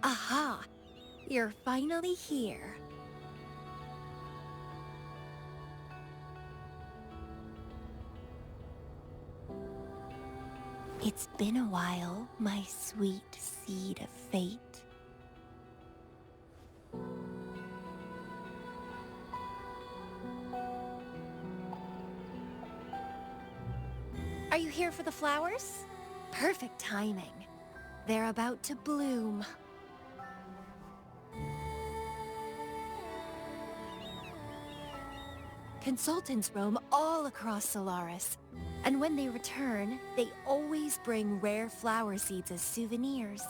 Aha! You're finally here. It's been a while, my sweet seed of fate. Are you here for the flowers? Perfect timing. They're about to bloom. Consultants roam all across Solaris, and when they return, they always bring rare flower seeds as souvenirs.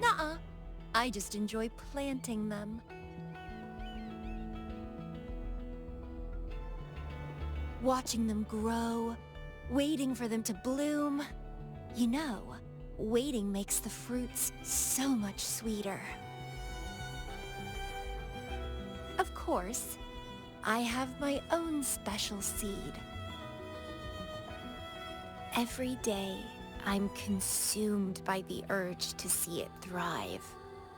Nuh-uh. I just enjoy planting them. Watching them grow, waiting for them to bloom. You know, waiting makes the fruits so much sweeter. Of course, I have my own special seed. Every day, I'm consumed by the urge to see it thrive,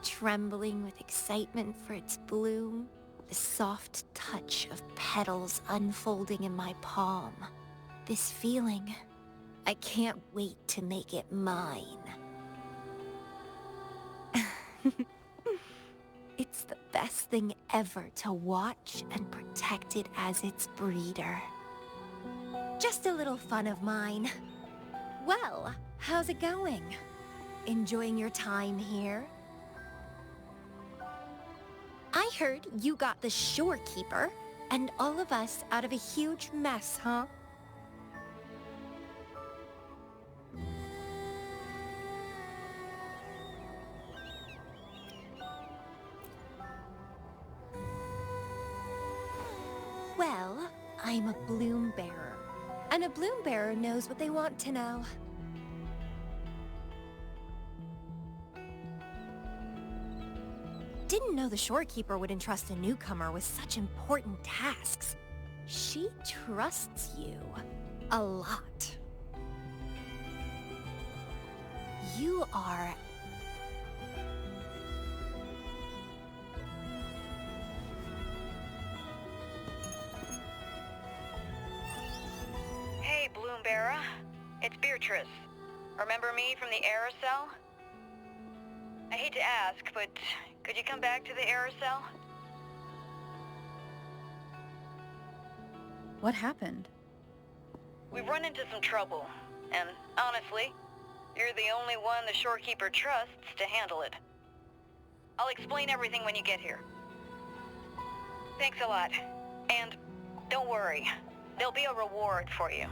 trembling with excitement for its bloom, the soft touch of petals unfolding in my palm. This feeling, I can't wait to make it mine. It's the best thing ever to watch and protect it as its breeder. Just a little fun of mine. Well, how's it going? Enjoying your time here? I heard you got the shorekeeper and all of us out of a huge mess, huh? Well, I'm a bloom bearer, and a bloom bearer knows what they want to know. Didn't know the shorekeeper would entrust a newcomer with such important tasks. She trusts you a lot. You are... Hey, Bloombearer. It's Beatrice. Remember me from the aerosol? I hate to ask, but could you come back to the aerosol? What happened? We've run into some trouble, and honestly, you're the only one the shorekeeper trusts to handle it. I'll explain everything when you get here. Thanks a lot. And don't worry, there'll be a reward for you.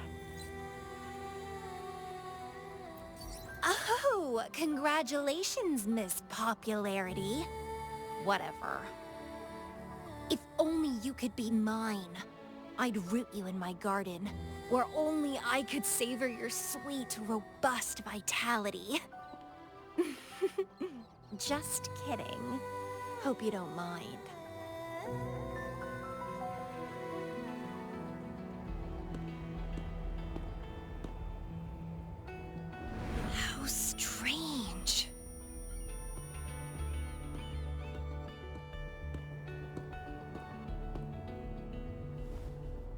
Oh, congratulations, Miss Popularity. Whatever. If only you could be mine. I'd root you in my garden, where only I could savor your sweet, robust vitality. Just kidding. Hope you don't mind. How strange.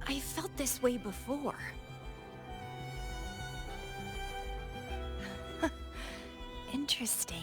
I felt this way before. Interesting.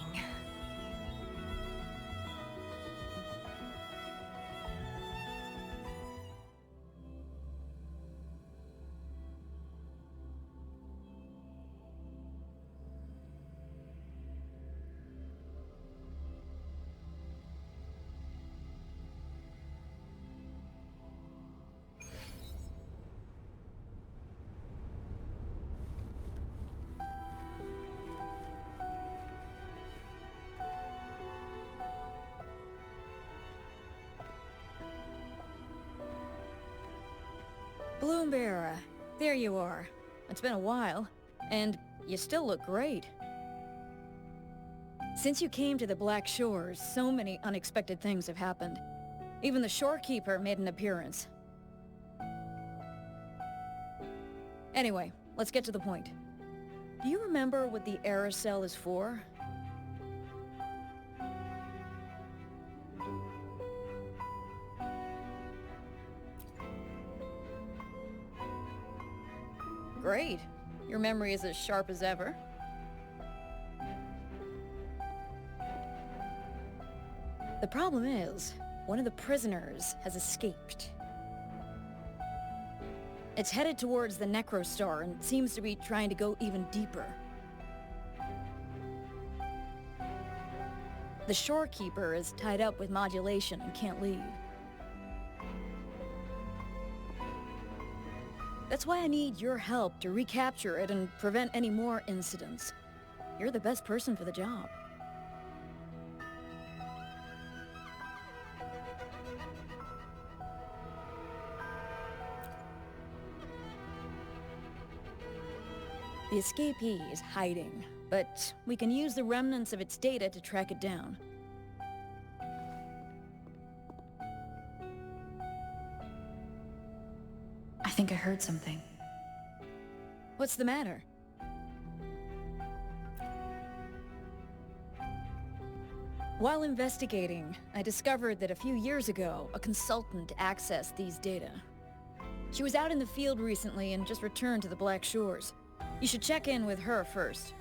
Bloombearer, there you are. It's been a while, and you still look great. Since you came to the Black Shores, so many unexpected things have happened. Even the shorekeeper made an appearance. Anyway, let's get to the point. Do you remember what the aerosol is for? Great. Your memory is as sharp as ever. The problem is, one of the prisoners has escaped. It's headed towards the Necrostar and seems to be trying to go even deeper. The shorekeeper is tied up with modulation and can't leave. That's why I need your help to recapture it and prevent any more incidents. You're the best person for the job. The escapee is hiding, but we can use the remnants of its data to track it down. I think I heard something. What's the matter? While investigating, I discovered that a few years ago, a consultant accessed these data. She was out in the field recently and just returned to the Black Shores. You should check in with her first.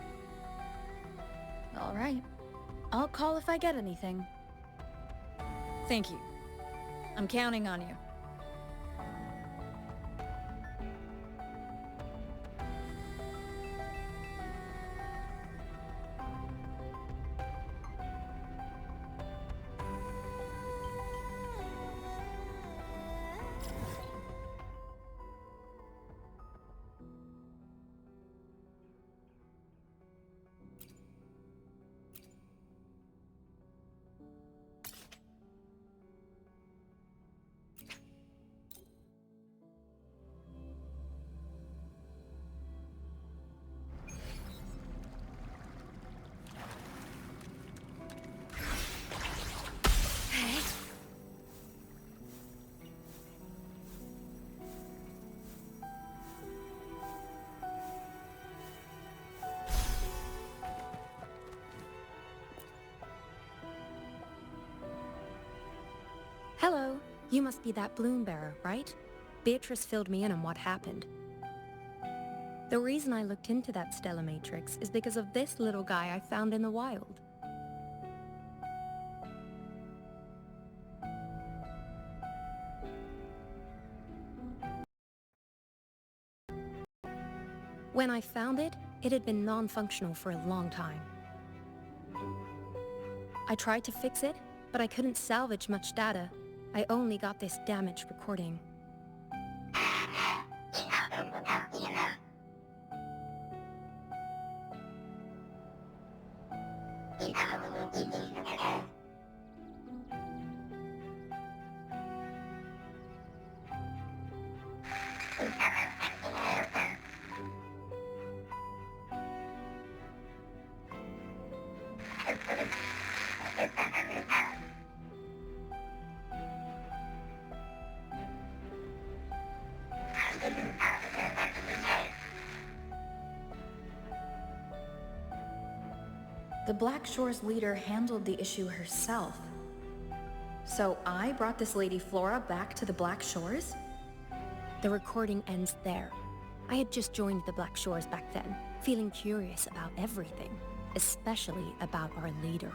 All right. I'll call if I get anything. Thank you. I'm counting on you. Hello. You must be that bloom bearer, right? Beatrice filled me in on what happened. The reason I looked into that Stella Matrix is because of this little guy I found in the wild. When I found it, it had been non-functional for a long time. I tried to fix it, but I couldn't salvage much data. I only got this damaged recording. The Black Shores leader handled the issue herself. So I brought this Lady Flora back to the Black Shores? The recording ends there. I had just joined the Black Shores back then, feeling curious about everything, especially about our leader.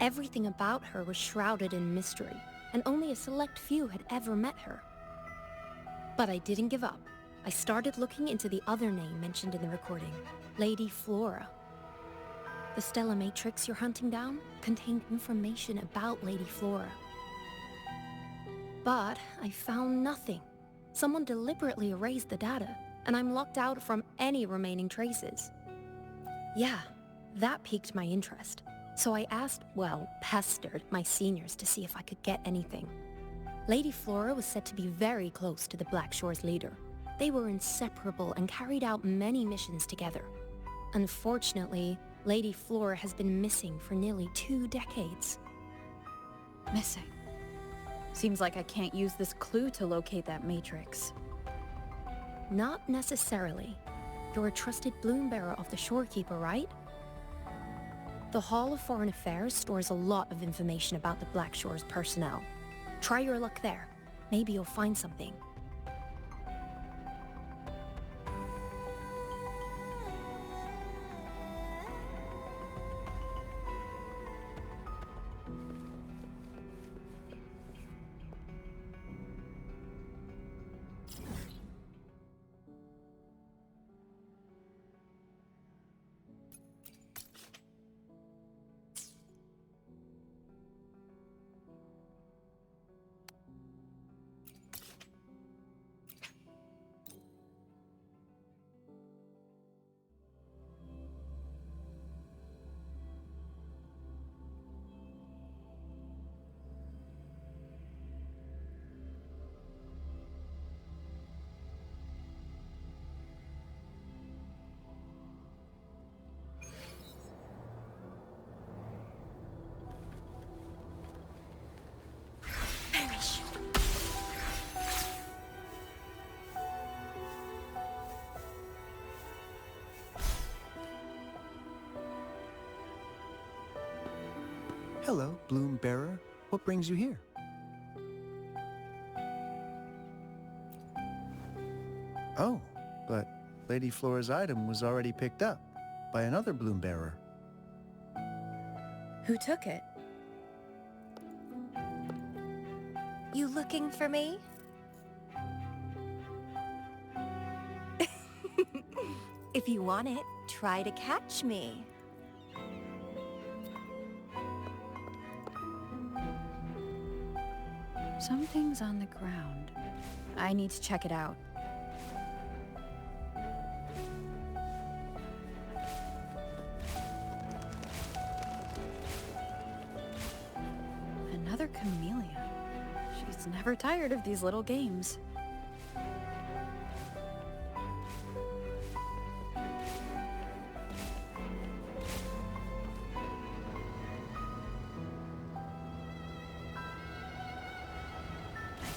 Everything about her was shrouded in mystery, and only a select few had ever met her. But I didn't give up. I started looking into the other name mentioned in the recording, Lady Flora. The Stella Matrix you're hunting down contained information about Lady Flora. But I found nothing. Someone deliberately erased the data, and I'm locked out from any remaining traces. Yeah, that piqued my interest. So I pestered my seniors to see if I could get anything. Lady Flora was said to be very close to the Black Shores leader. They were inseparable and carried out many missions together. Unfortunately, Lady Flora has been missing for nearly 2 decades. Missing? Seems like I can't use this clue to locate that matrix. Not necessarily. You're a trusted bloom bearer of the Shorekeeper, right? The Hall of Foreign Affairs stores a lot of information about the Black Shore's personnel. Try your luck there. Maybe you'll find something. Hello, Bloom Bearer. What brings you here? Oh, but Lady Flora's item was already picked up by another Bloom Bearer. Who took it? You looking for me? If you want it, try to catch me. Something's on the ground. I need to check it out. Another Camellya. She's never tired of these little games.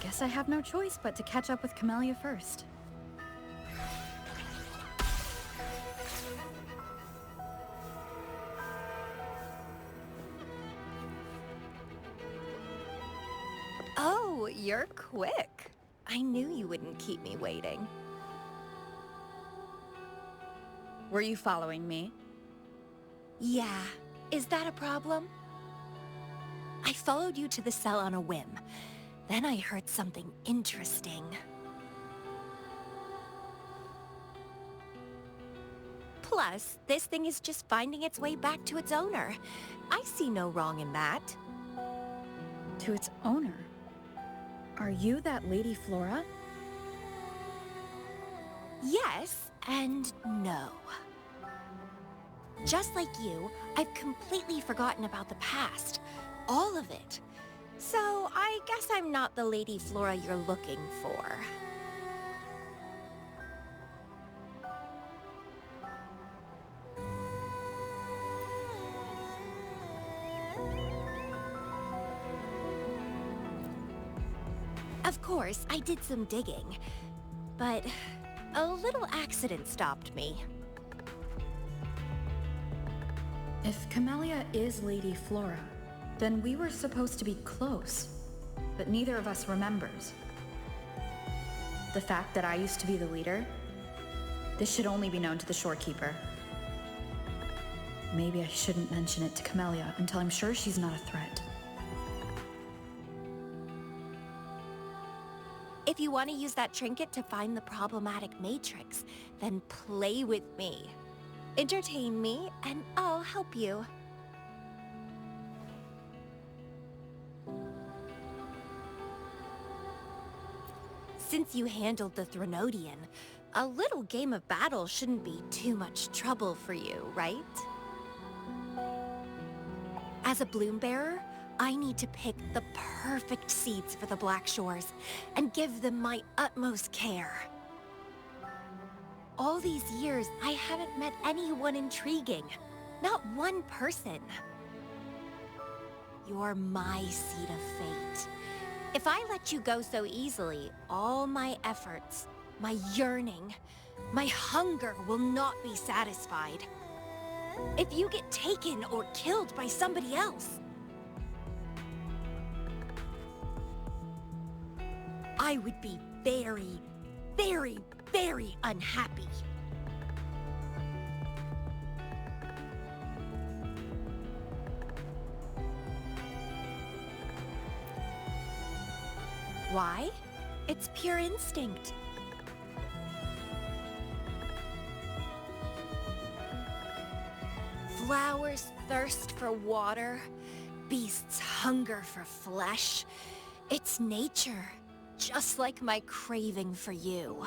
Guess I have no choice but to catch up with Camellya first. Oh, you're quick. I knew you wouldn't keep me waiting. Were you following me? Yeah. Is that a problem? I followed you to the cell on a whim. Then I heard something interesting. Plus, this thing is just finding its way back to its owner. I see no wrong in that. To its owner? Are you that Lady Flora? Yes and no. Just like you, I've completely forgotten about the past. All of it. So, I guess I'm not the Lady Flora you're looking for. Of course, I did some digging, but a little accident stopped me. If Camellya is Lady Flora, then we were supposed to be close, but neither of us remembers. The fact that I used to be the leader, this should only be known to the Shorekeeper. Maybe I shouldn't mention it to Camellya until I'm sure she's not a threat. If you want to use that trinket to find the problematic matrix, then play with me. Entertain me, and I'll help you. Since you handled the Threnodian, a little game of battle shouldn't be too much trouble for you, right? As a bloom bearer, I need to pick the perfect seeds for the Black Shores and give them my utmost care. All these years, I haven't met anyone intriguing. Not one person. You're my seed of fate. If I let you go so easily, all my efforts, my yearning, my hunger will not be satisfied. If you get taken or killed by somebody else, I would be very, very, very unhappy. Why? It's pure instinct. Flowers thirst for water, beasts hunger for flesh. It's nature, just like my craving for you.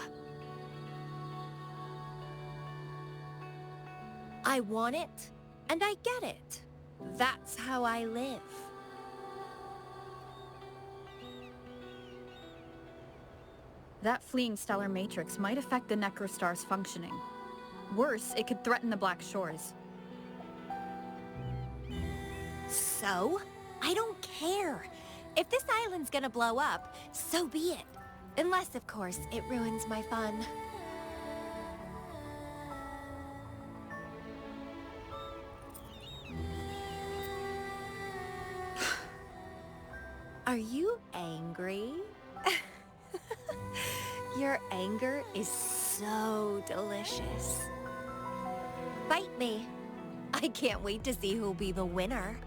I want it, and I get it. That's how I live. That fleeing stellar matrix might affect the Necrostar's functioning. Worse, it could threaten the Black Shores. So? I don't care. If this island's gonna blow up, so be it. Unless, of course, it ruins my fun. Are you angry? Your anger is so delicious. Bite me. I can't wait to see who'll be the winner.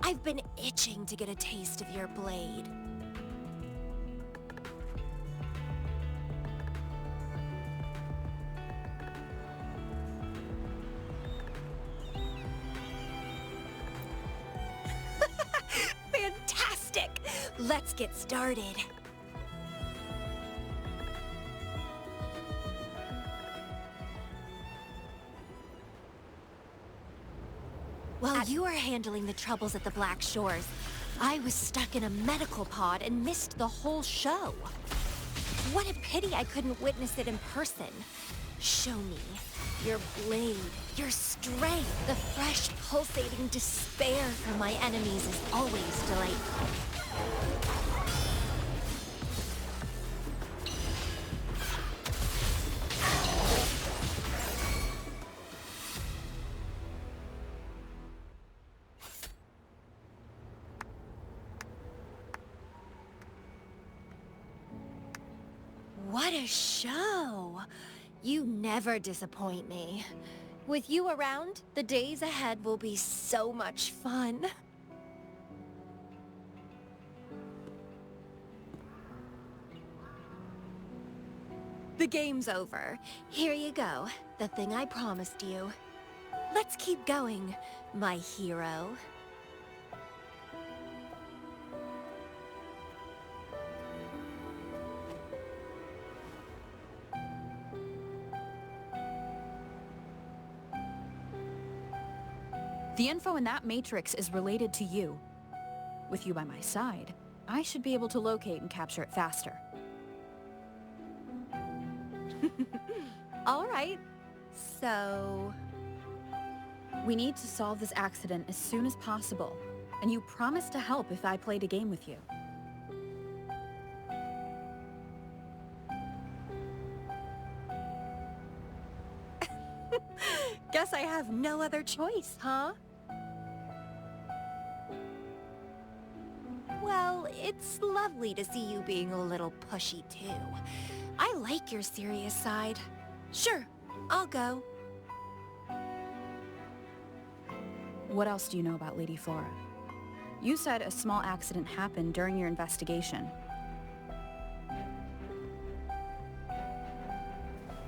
I've been itching to get a taste of your blade. Fantastic! Let's get started. While you were handling the troubles at the Black Shores, I was stuck in a medical pod and missed the whole show. What a pity I couldn't witness it in person. Show me your blade, your strength. The fresh, pulsating despair from my enemies is always delightful. What a show! You never disappoint me. With you around, the days ahead will be so much fun. The game's over. Here you go, the thing I promised you. Let's keep going, my hero. The info in that matrix is related to you. With you by my side, I should be able to locate and capture it faster. All right, so... We need to solve this accident as soon as possible, and you promised to help if I played a game with you. Guess I have no other choice, huh? Well, it's lovely to see you being a little pushy, too. I like your serious side. Sure, I'll go. What else do you know about Lady Flora? You said a small accident happened during your investigation.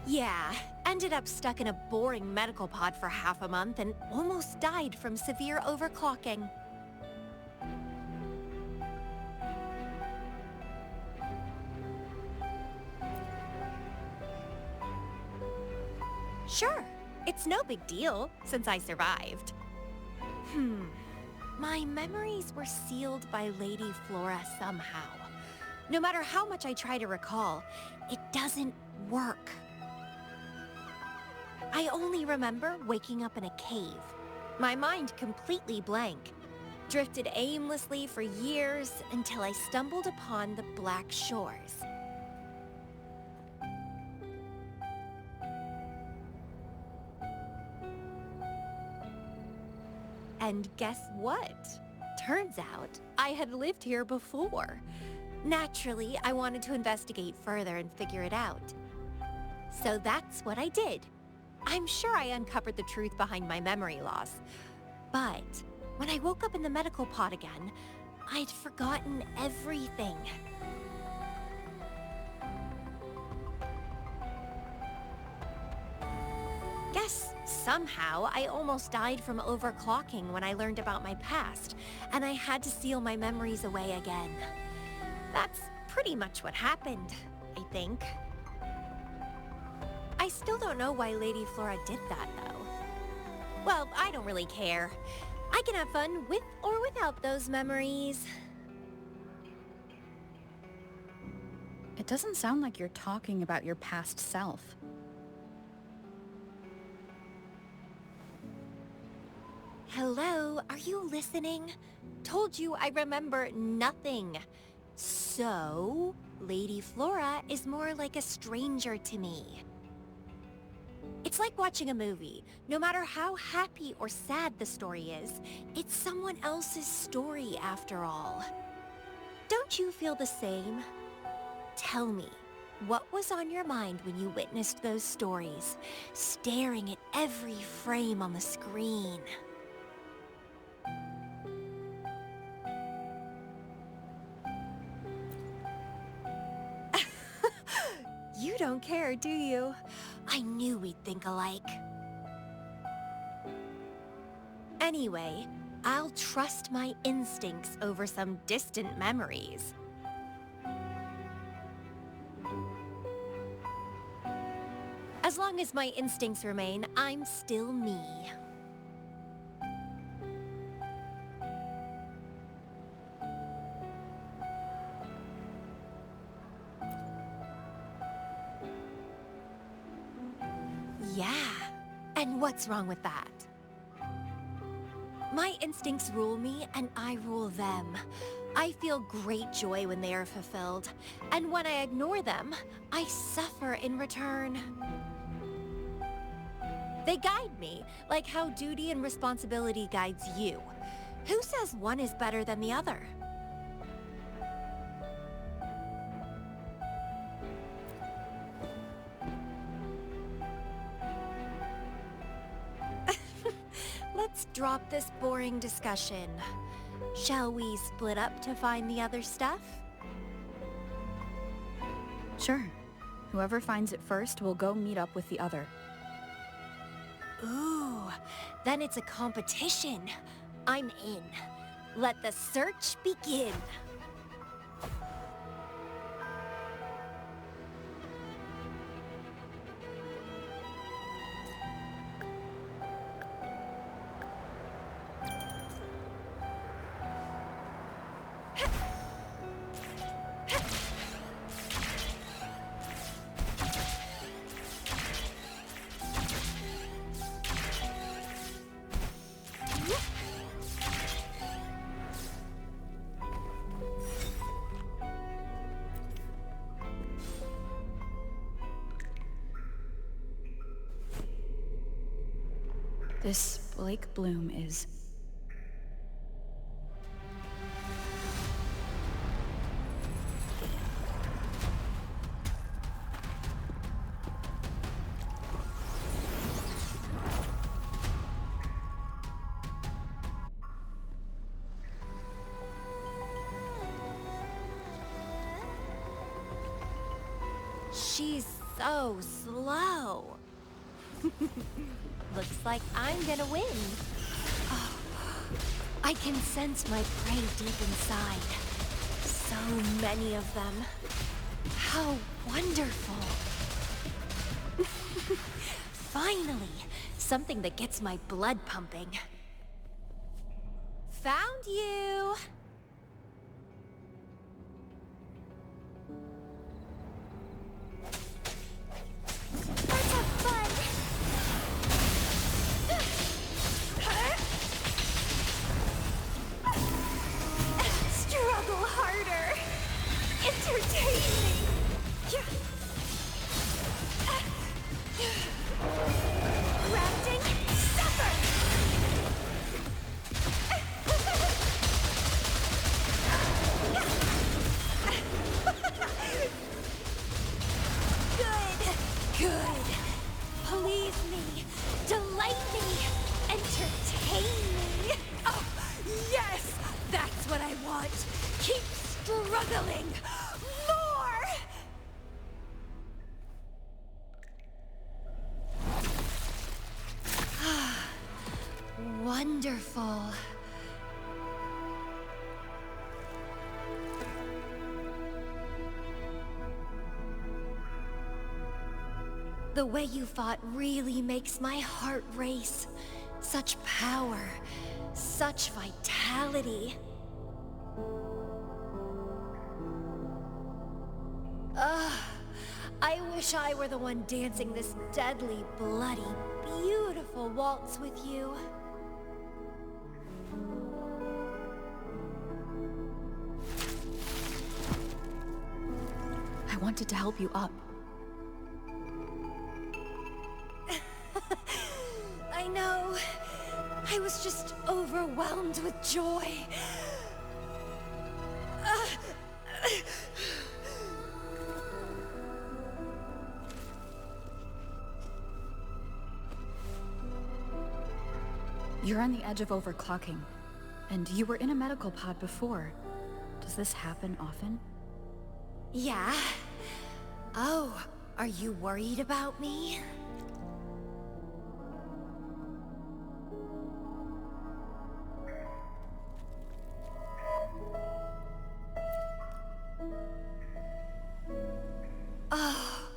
Yeah, ended up stuck in a boring medical pod for half a month and almost died from severe overclocking. Sure, it's no big deal since I survived. My memories were sealed by Lady Flora somehow. No matter how much I try to recall, it doesn't work. I only remember waking up in a cave, my mind completely blank. Drifted aimlessly for years until I stumbled upon the Black Shores. And guess what? Turns out I had lived here before. Naturally, I wanted to investigate further and figure it out. So that's what I did. I'm sure I uncovered the truth behind my memory loss. But when I woke up in the medical pod again, I'd forgotten everything. Guess somehow I almost died from overclocking when I learned about my past, and I had to seal my memories away again. That's pretty much what happened, I think. I still don't know why Lady Flora did that, though. Well, I don't really care. I can have fun with or without those memories. It doesn't sound like you're talking about your past self. Hello, are you listening? Told you I remember nothing. So, Lady Flora is more like a stranger to me. It's like watching a movie. No matter how happy or sad the story is, it's someone else's story after all. Don't you feel the same? Tell me, what was on your mind when you witnessed those stories, staring at every frame on the screen? You don't care, do you? I knew we'd think alike. Anyway, I'll trust my instincts over some distant memories. As long as my instincts remain, I'm still me. Yeah, and what's wrong with that? My instincts rule me, and I rule them. I feel great joy when they are fulfilled, and when I ignore them, I suffer in return. They guide me, like how duty and responsibility guides you. Who says one is better than the other? Let's drop this boring discussion. Shall we split up to find the other stuff? Sure. Whoever finds it first will go meet up with the other. Ooh, then it's a competition. I'm in. Let the search begin. This Blake Bloom is... She's so slow. Looks like I'm gonna win. Oh, I can sense my prey deep inside. So many of them. How wonderful. Finally, something that gets my blood pumping. Found you! Let's have fun! wonderful. The way you fought really makes my heart race. Such power, such vitality. Ugh, I wish I were the one dancing this deadly, bloody, beautiful waltz with you. I wanted to help you up. I know. I was just overwhelmed with joy. You're on the edge of overclocking, and you were in a medical pod before. Does this happen often? Yeah. Oh, are you worried about me? Oh,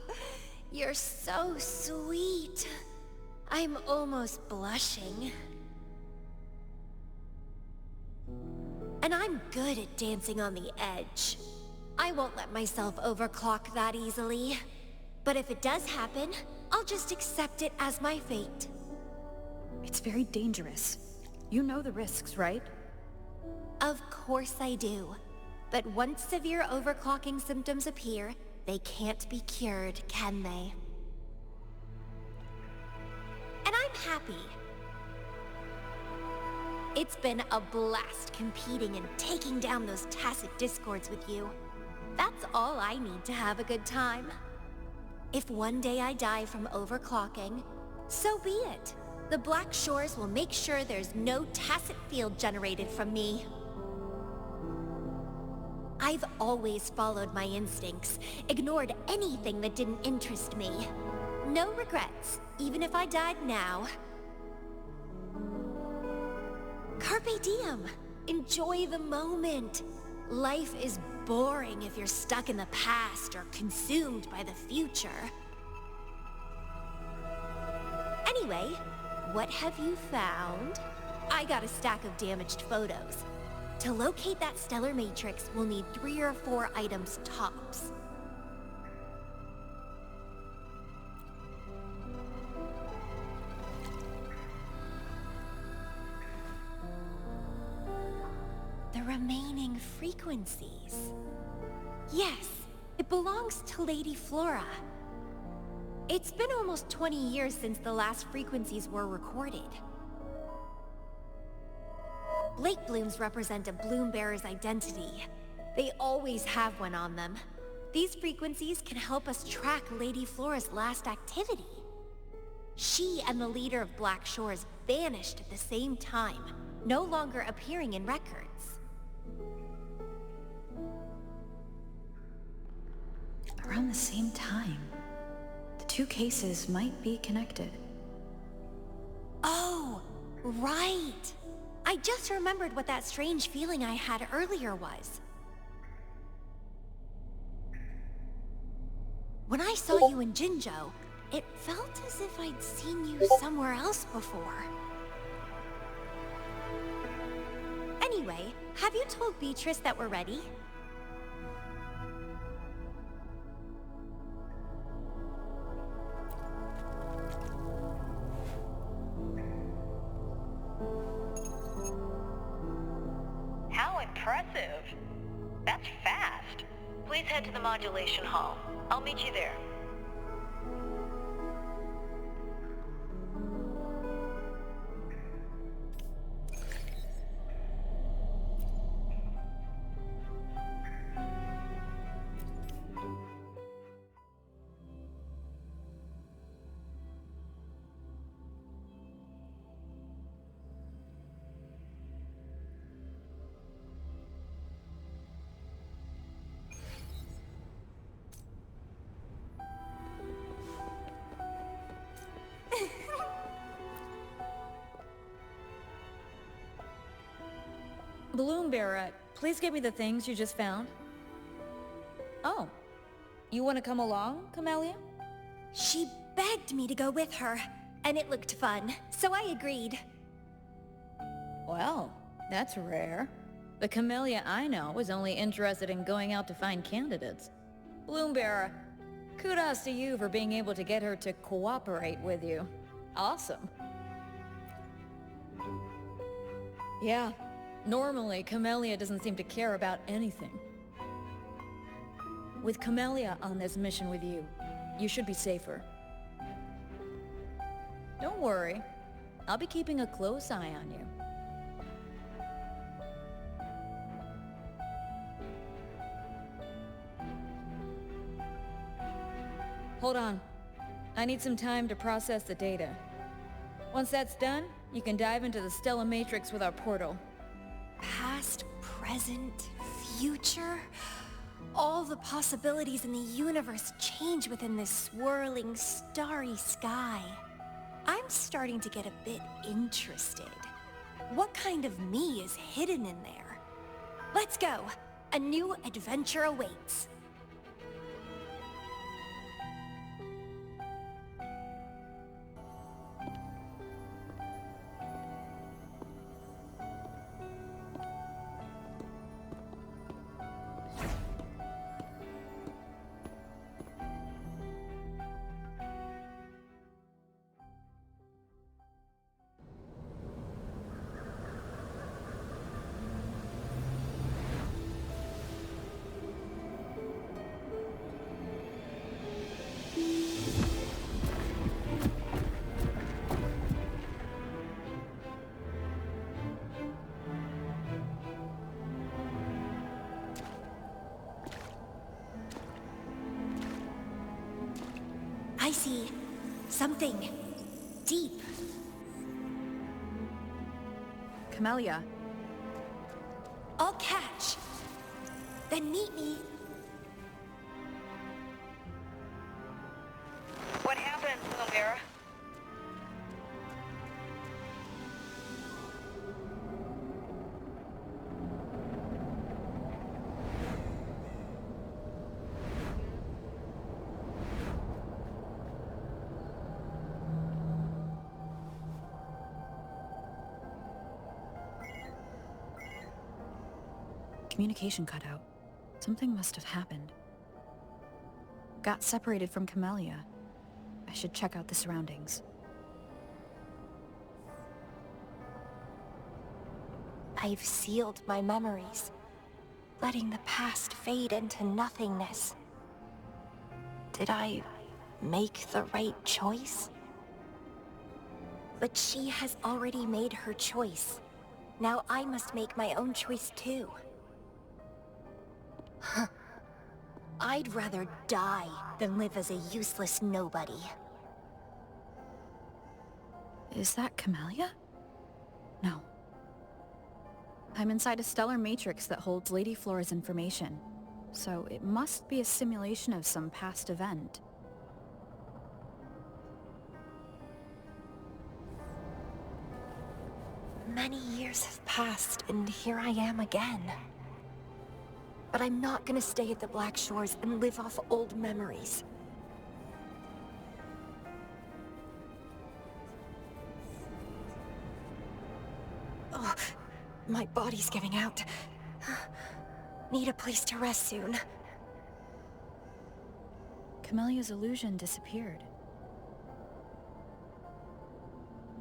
you're so sweet. I'm almost blushing. And I'm good at dancing on the edge. I won't let myself overclock that easily. But if it does happen, I'll just accept it as my fate. It's very dangerous. You know the risks, right? Of course I do. But once severe overclocking symptoms appear, they can't be cured, can they? And I'm happy. It's been a blast competing and taking down those tacit discords with you. That's all I need to have a good time. If one day I die from overclocking, so be it. The Black Shores will make sure there's no tacit field generated from me. I've always followed my instincts, ignored anything that didn't interest me. No regrets, even if I died now. Carpe diem. Enjoy the moment. Life is boring if you're stuck in the past or consumed by the future. Anyway, what have you found? I got a stack of damaged photos. To locate that stellar matrix, we'll need 3 or 4 items tops. The remaining frequencies. Yes, it belongs to Lady Flora. It's been almost 20 years since the last frequencies were recorded. Lake blooms represent a bloom bearer's identity. They always have one on them. These frequencies can help us track Lady Flora's last activity. She and the leader of Black Shores vanished at the same time, no longer appearing in records. Around the same time. The two cases might be connected. Oh, right! I just remembered what that strange feeling I had earlier was. When I saw you in Jinzhou, it felt as if I'd seen you somewhere else before. Anyway, have you told Beatrice that we're ready? How impressive. That's fast. Please head to the modulation hall. I'll meet you there. Balloon Bearer, please give me the things you just found. Oh. You want to come along, Camellya? She begged me to go with her, and it looked fun, so I agreed. Well, that's rare. The Camellya I know is only interested in going out to find candidates. Balloon Bearer, kudos to you for being able to get her to cooperate with you. Awesome. Yeah, normally Camellya doesn't seem to care about anything. With Camellya on this mission with you, you should be safer. Don't worry, I'll be keeping a close eye on you. Hold on. I need some time to process the data. Once that's done, you can dive into the Stellar Matrix with our portal. Past, present, future... All the possibilities in the universe change within this swirling, starry sky. I'm starting to get a bit interested. What kind of me is hidden in there? Let's go! A new adventure awaits. I see something deep. Camellya, I'll catch. Then meet me. What happened, Camellya? communication cut out. Something must have happened. Got separated from Camellya. I should check out the surroundings. I've sealed my memories, letting the past fade into nothingness. Did I make the right choice? But she has already made her choice. Now I must make my own choice too. I'd rather die than live as a useless nobody. Is that Camellya? No. I'm inside a stellar matrix that holds Lady Flora's information, so it must be a simulation of some past event. Many years have passed, and here I am again. But I'm not gonna stay at the Black Shores and live off old memories. Oh, my body's giving out. Need a place to rest soon. Camellya's illusion disappeared.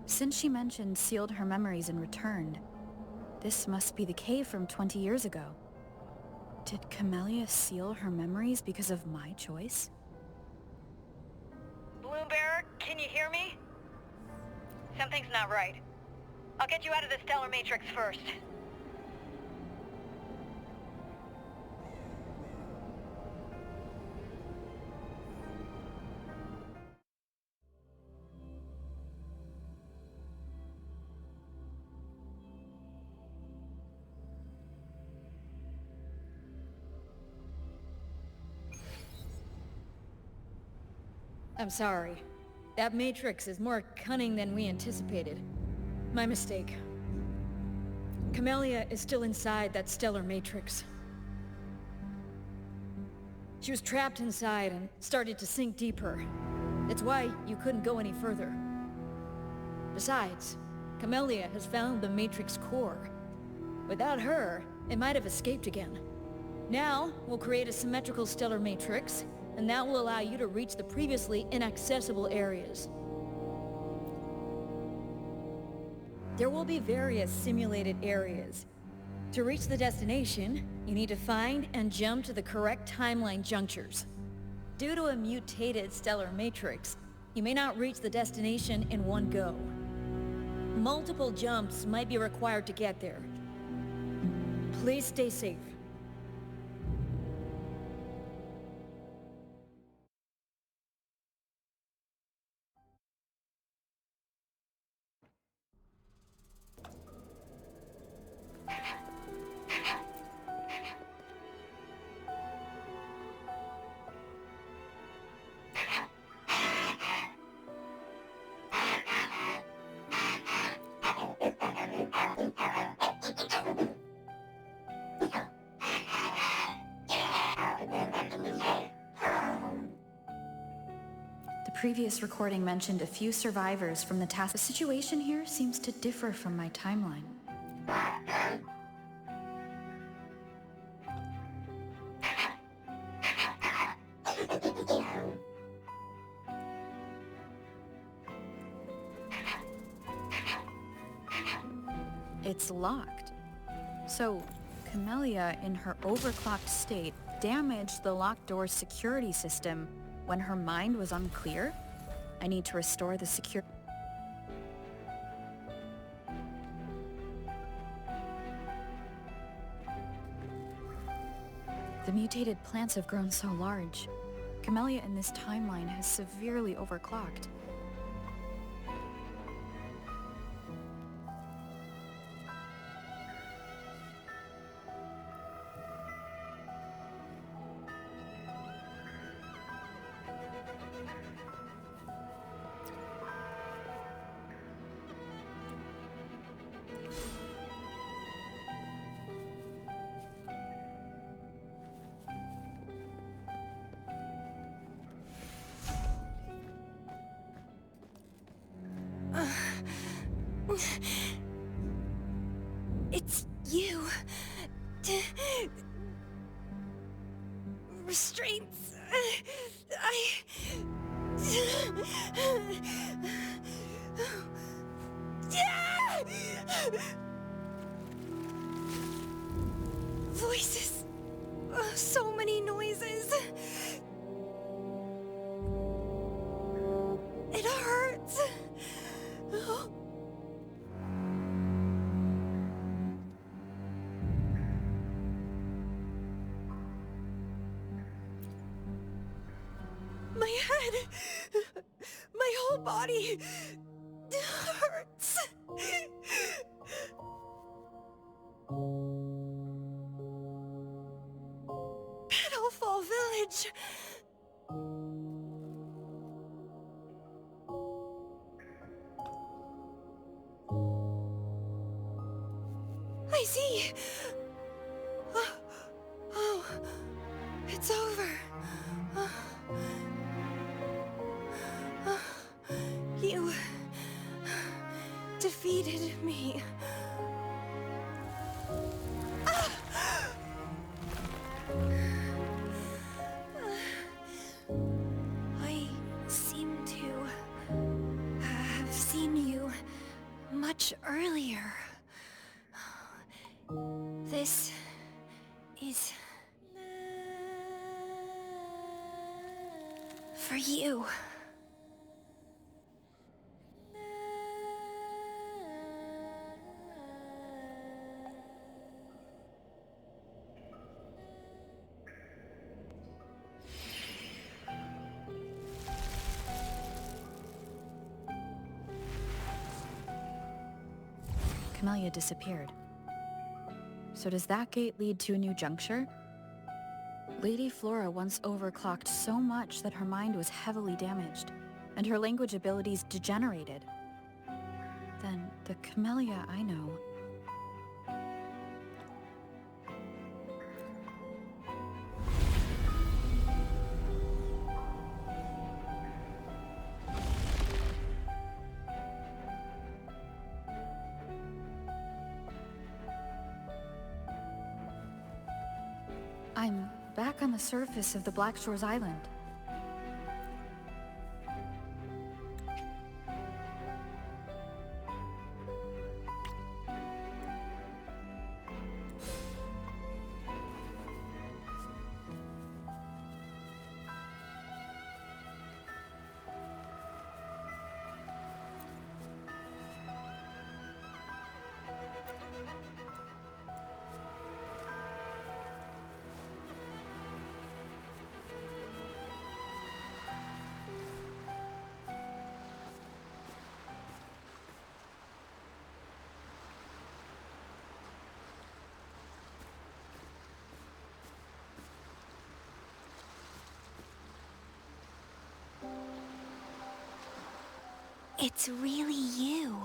Since she mentioned sealed her memories and returned, this must be the cave from 20 years ago. Did Camellya seal her memories because of my choice? Bloombearer, can you hear me? Something's not right. I'll get you out of the Stellar Matrix first. I'm sorry. That Matrix is more cunning than we anticipated. My mistake. Camellya is still inside that stellar matrix. She was trapped inside and started to sink deeper. That's why you couldn't go any further. Besides, Camellya has found the matrix core. Without her, it might have escaped again. Now, we'll create a symmetrical stellar matrix, and that will allow you to reach the previously inaccessible areas. There will be various simulated areas. To reach the destination, you need to find and jump to the correct timeline junctures. Due to a mutated stellar matrix, you may not reach the destination in one go. Multiple jumps might be required to get there. Please stay safe. The previous recording mentioned a few survivors from the task. The situation here seems to differ from my timeline. It's locked. So, Camellya, in her overclocked state, damaged the locked door's security system when her mind was unclear? I need to restore the security. The mutated plants have grown so large. Camellya in this timeline has severely overclocked. It's you. Restraints. Voices. So many noises. It hurts. My head, my whole body hurts. Petalfall Village. I see. Oh, it's over. You defeated me. I seem to have seen you much earlier. This is for you. Camellya disappeared. So does that gate lead to a new juncture? Lady Flora once overclocked so much that her mind was heavily damaged, and her language abilities degenerated. Then the Camellya I know I'm back on the surface of the Black Shores Island. It's really you.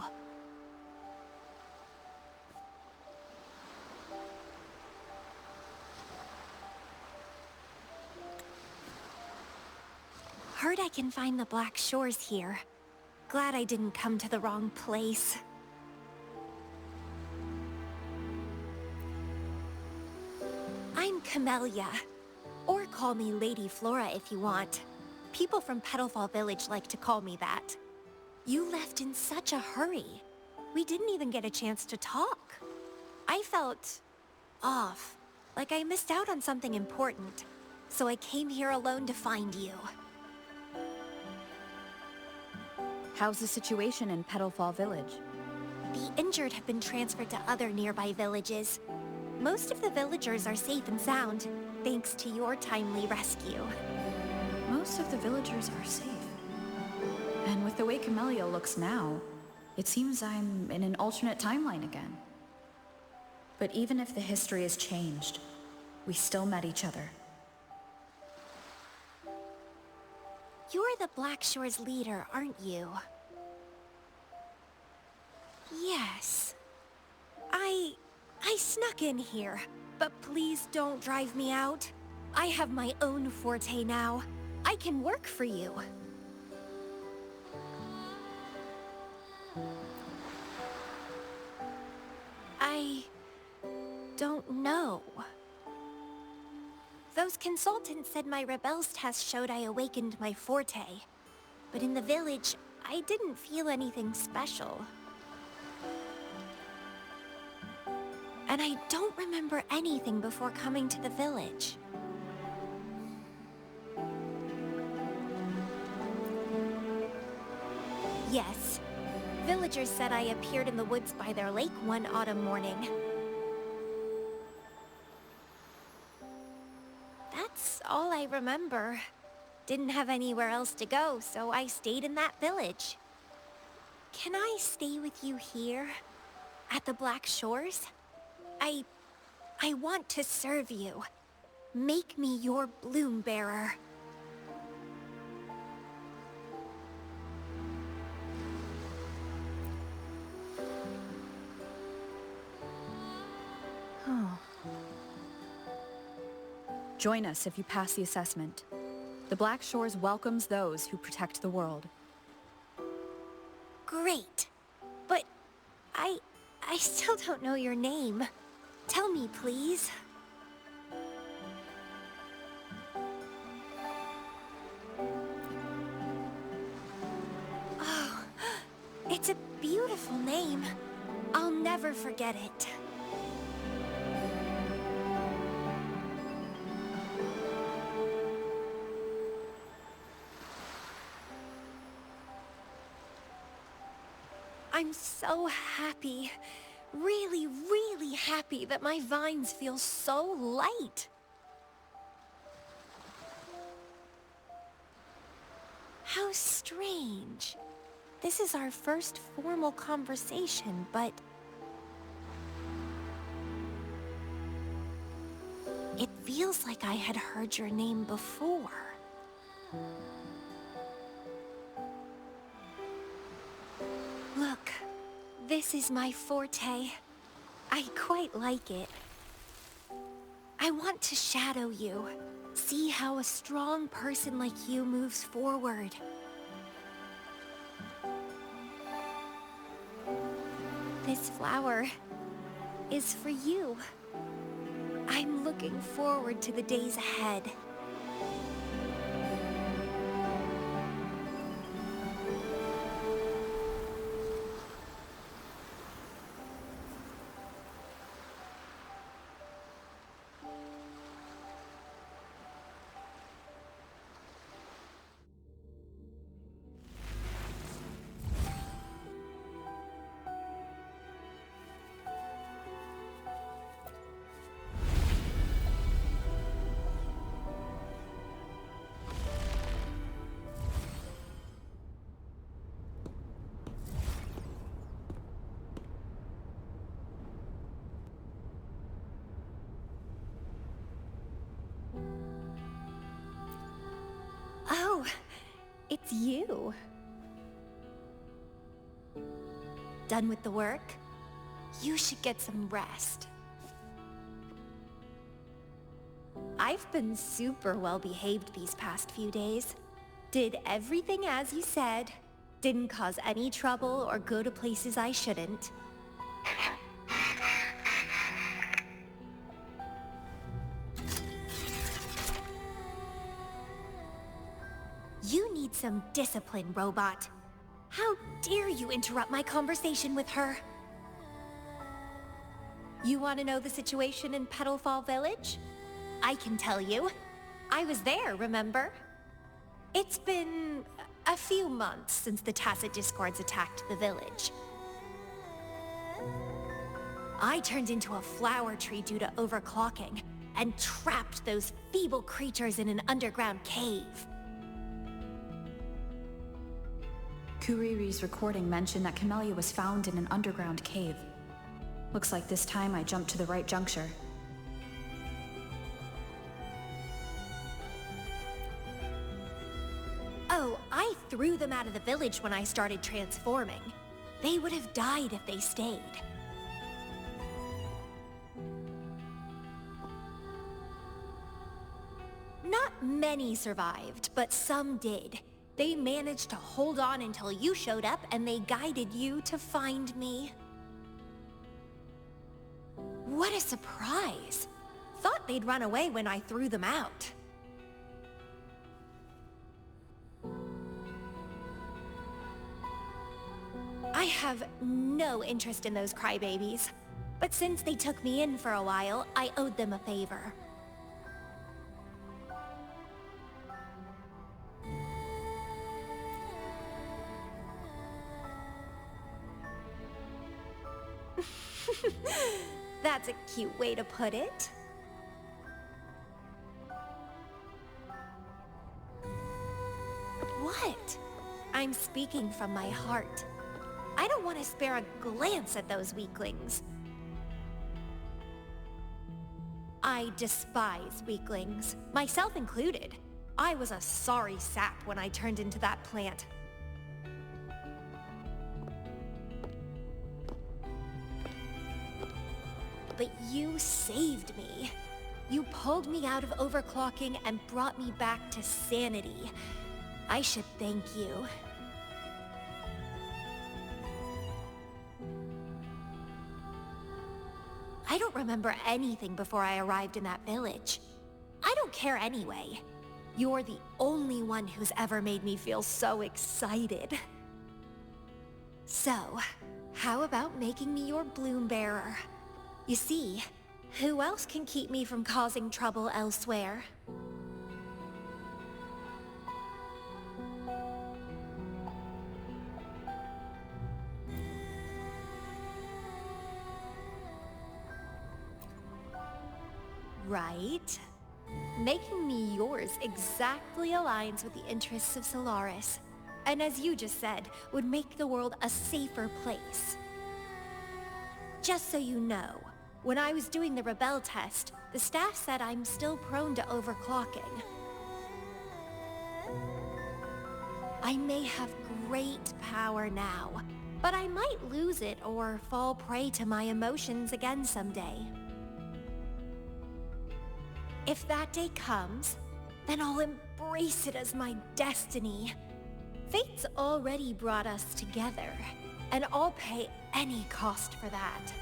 Heard I can find the Black Shores here. Glad I didn't come to the wrong place. I'm Camellya. Or call me Lady Flora if you want. People from Petalfall Village like to call me that. You left in such a hurry. We didn't even get a chance to talk. I felt off, like I missed out on something important. So I came here alone to find you. How's the situation in Petalfall Village? The injured have been transferred to other nearby villages. Most of the villagers are safe and sound, thanks to your timely rescue. Most of the villagers are safe. And with the way Camellya looks now, it seems I'm in an alternate timeline again. But even if the history has changed, we still met each other. You're the Black Shores leader, aren't you? Yes. I snuck in here, but please don't drive me out. I have my own forte now. I can work for you. I don't know. Those consultants said my rebels test showed I awakened my forte. But in the village, I didn't feel anything special. And I don't remember anything before coming to the village. Yes. Villagers said I appeared in the woods by their lake one autumn morning. That's all I remember. Didn't have anywhere else to go, so I stayed in that village. Can I stay with you here? At the Black Shores? I want to serve you. Make me your bloom bearer. Join us if you pass the assessment. The Black Shores welcomes those who protect the world. Great. But I still don't know your name. Tell me, please. Oh, it's a beautiful name. I'll never forget it. I'm so happy. Really, really happy that my vines feel so light. How strange. This is our first formal conversation, but... it feels like I had heard your name before. Look, this is my forte. I quite like it. I want to shadow you. See how a strong person like you moves forward. This flower is for you. I'm looking forward to the days ahead. Oh, it's you. Done with the work? You should get some rest. I've been super well behaved these past few days. Did everything as you said. Didn't cause any trouble or go to places I shouldn't. You need some discipline, robot. How dare you interrupt my conversation with her? You want to know the situation in Petalfall Village? I can tell you. I was there, remember? It's been a few months since the Tacit Discords attacked the village. I turned into a flower tree due to overclocking, and trapped those feeble creatures in an underground cave. Kuriri's recording mentioned that Camellya was found in an underground cave. Looks like this time I jumped to the right juncture. Oh, I threw them out of the village when I started transforming. They would have died if they stayed. Not many survived, but some did. They managed to hold on until you showed up, and they guided you to find me. What a surprise! Thought they'd run away when I threw them out. I have no interest in those crybabies, but since they took me in for a while, I owed them a favor. That's a cute way to put it. What? I'm speaking from my heart. I don't want to spare a glance at those weaklings. I despise weaklings, myself included. I was a sorry sap when I turned into that plant. But you saved me. You pulled me out of overclocking and brought me back to sanity. I should thank you. I don't remember anything before I arrived in that village. I don't care anyway. You're the only one who's ever made me feel so excited. So, how about making me your bloom bearer? You see, who else can keep me from causing trouble elsewhere? Right? Making me yours exactly aligns with the interests of Solaris. And as you just said, would make the world a safer place. Just so you know, when I was doing the Rebel test, the staff said I'm still prone to overclocking. I may have great power now, but I might lose it or fall prey to my emotions again someday. If that day comes, then I'll embrace it as my destiny. Fate's already brought us together, and I'll pay any cost for that.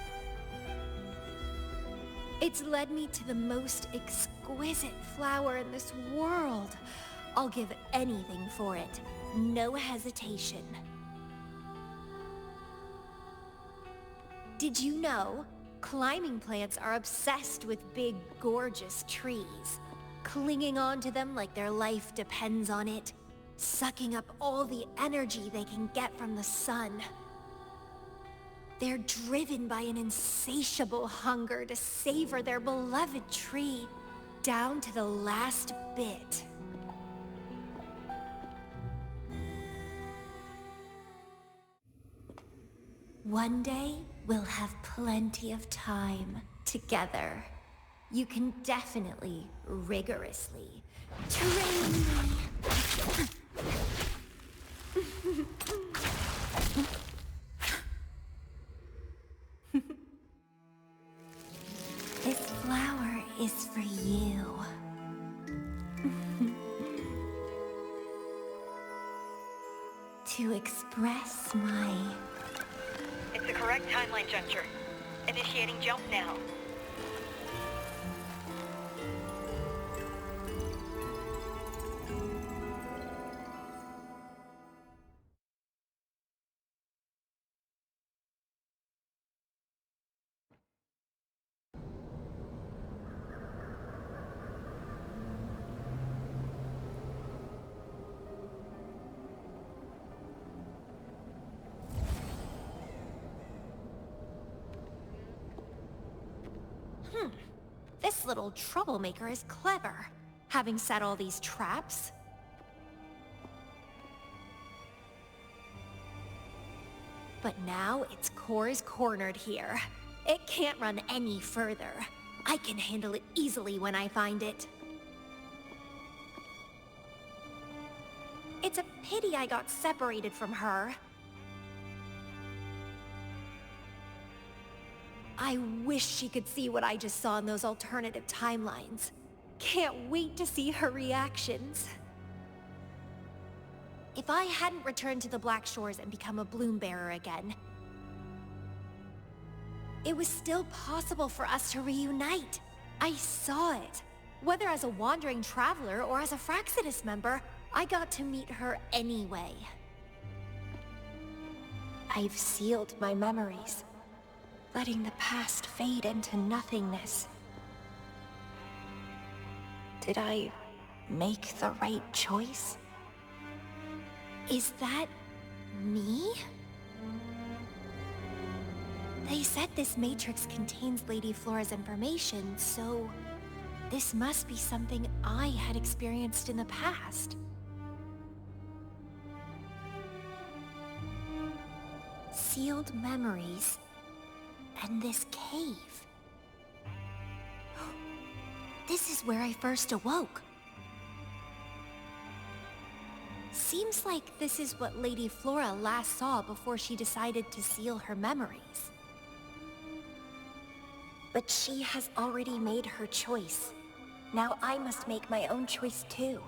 It's led me to the most exquisite flower in this world. I'll give anything for it. No hesitation. Did you know? Climbing plants are obsessed with big, gorgeous trees, clinging onto them like their life depends on it, sucking up all the energy they can get from the sun. They're driven by an insatiable hunger to savor their beloved tree, down to the last bit. One day, we'll have plenty of time together. You can definitely, rigorously, train me. This flower is for you. To express my... It's the correct timeline juncture. Initiating jump now. This little troublemaker is clever, having set all these traps. But now its core is cornered here. It can't run any further. I can handle it easily when I find it. It's a pity I got separated from her. I wish she could see what I just saw in those alternative timelines. Can't wait to see her reactions. If I hadn't returned to the Black Shores and become a bloom bearer again, it was still possible for us to reunite. I saw it. Whether as a wandering traveler or as a Fraxidus member, I got to meet her anyway. I've sealed my memories, letting the past fade into nothingness. Did I make the right choice? Is that me? They said this matrix contains Lady Flora's information, so this must be something I had experienced in the past. Sealed memories. And this cave. This is where I first awoke. Seems like this is what Lady Flora last saw before she decided to seal her memories. But she has already made her choice. Now I must make my own choice too.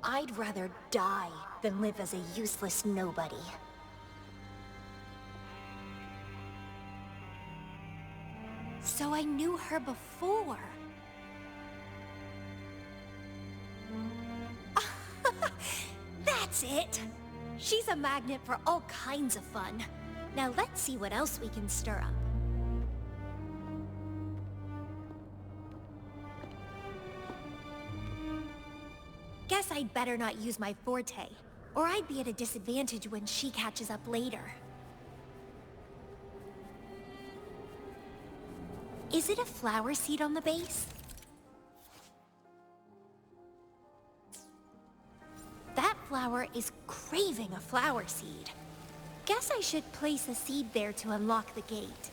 I'd rather die than live as a useless nobody. So I knew her before. That's it! She's a magnet for all kinds of fun. Now let's see what else we can stir up. Guess I'd better not use my forte, or I'd be at a disadvantage when she catches up later. Is it a flower seed on the base? That flower is craving a flower seed. Guess I should place a seed there to unlock the gate.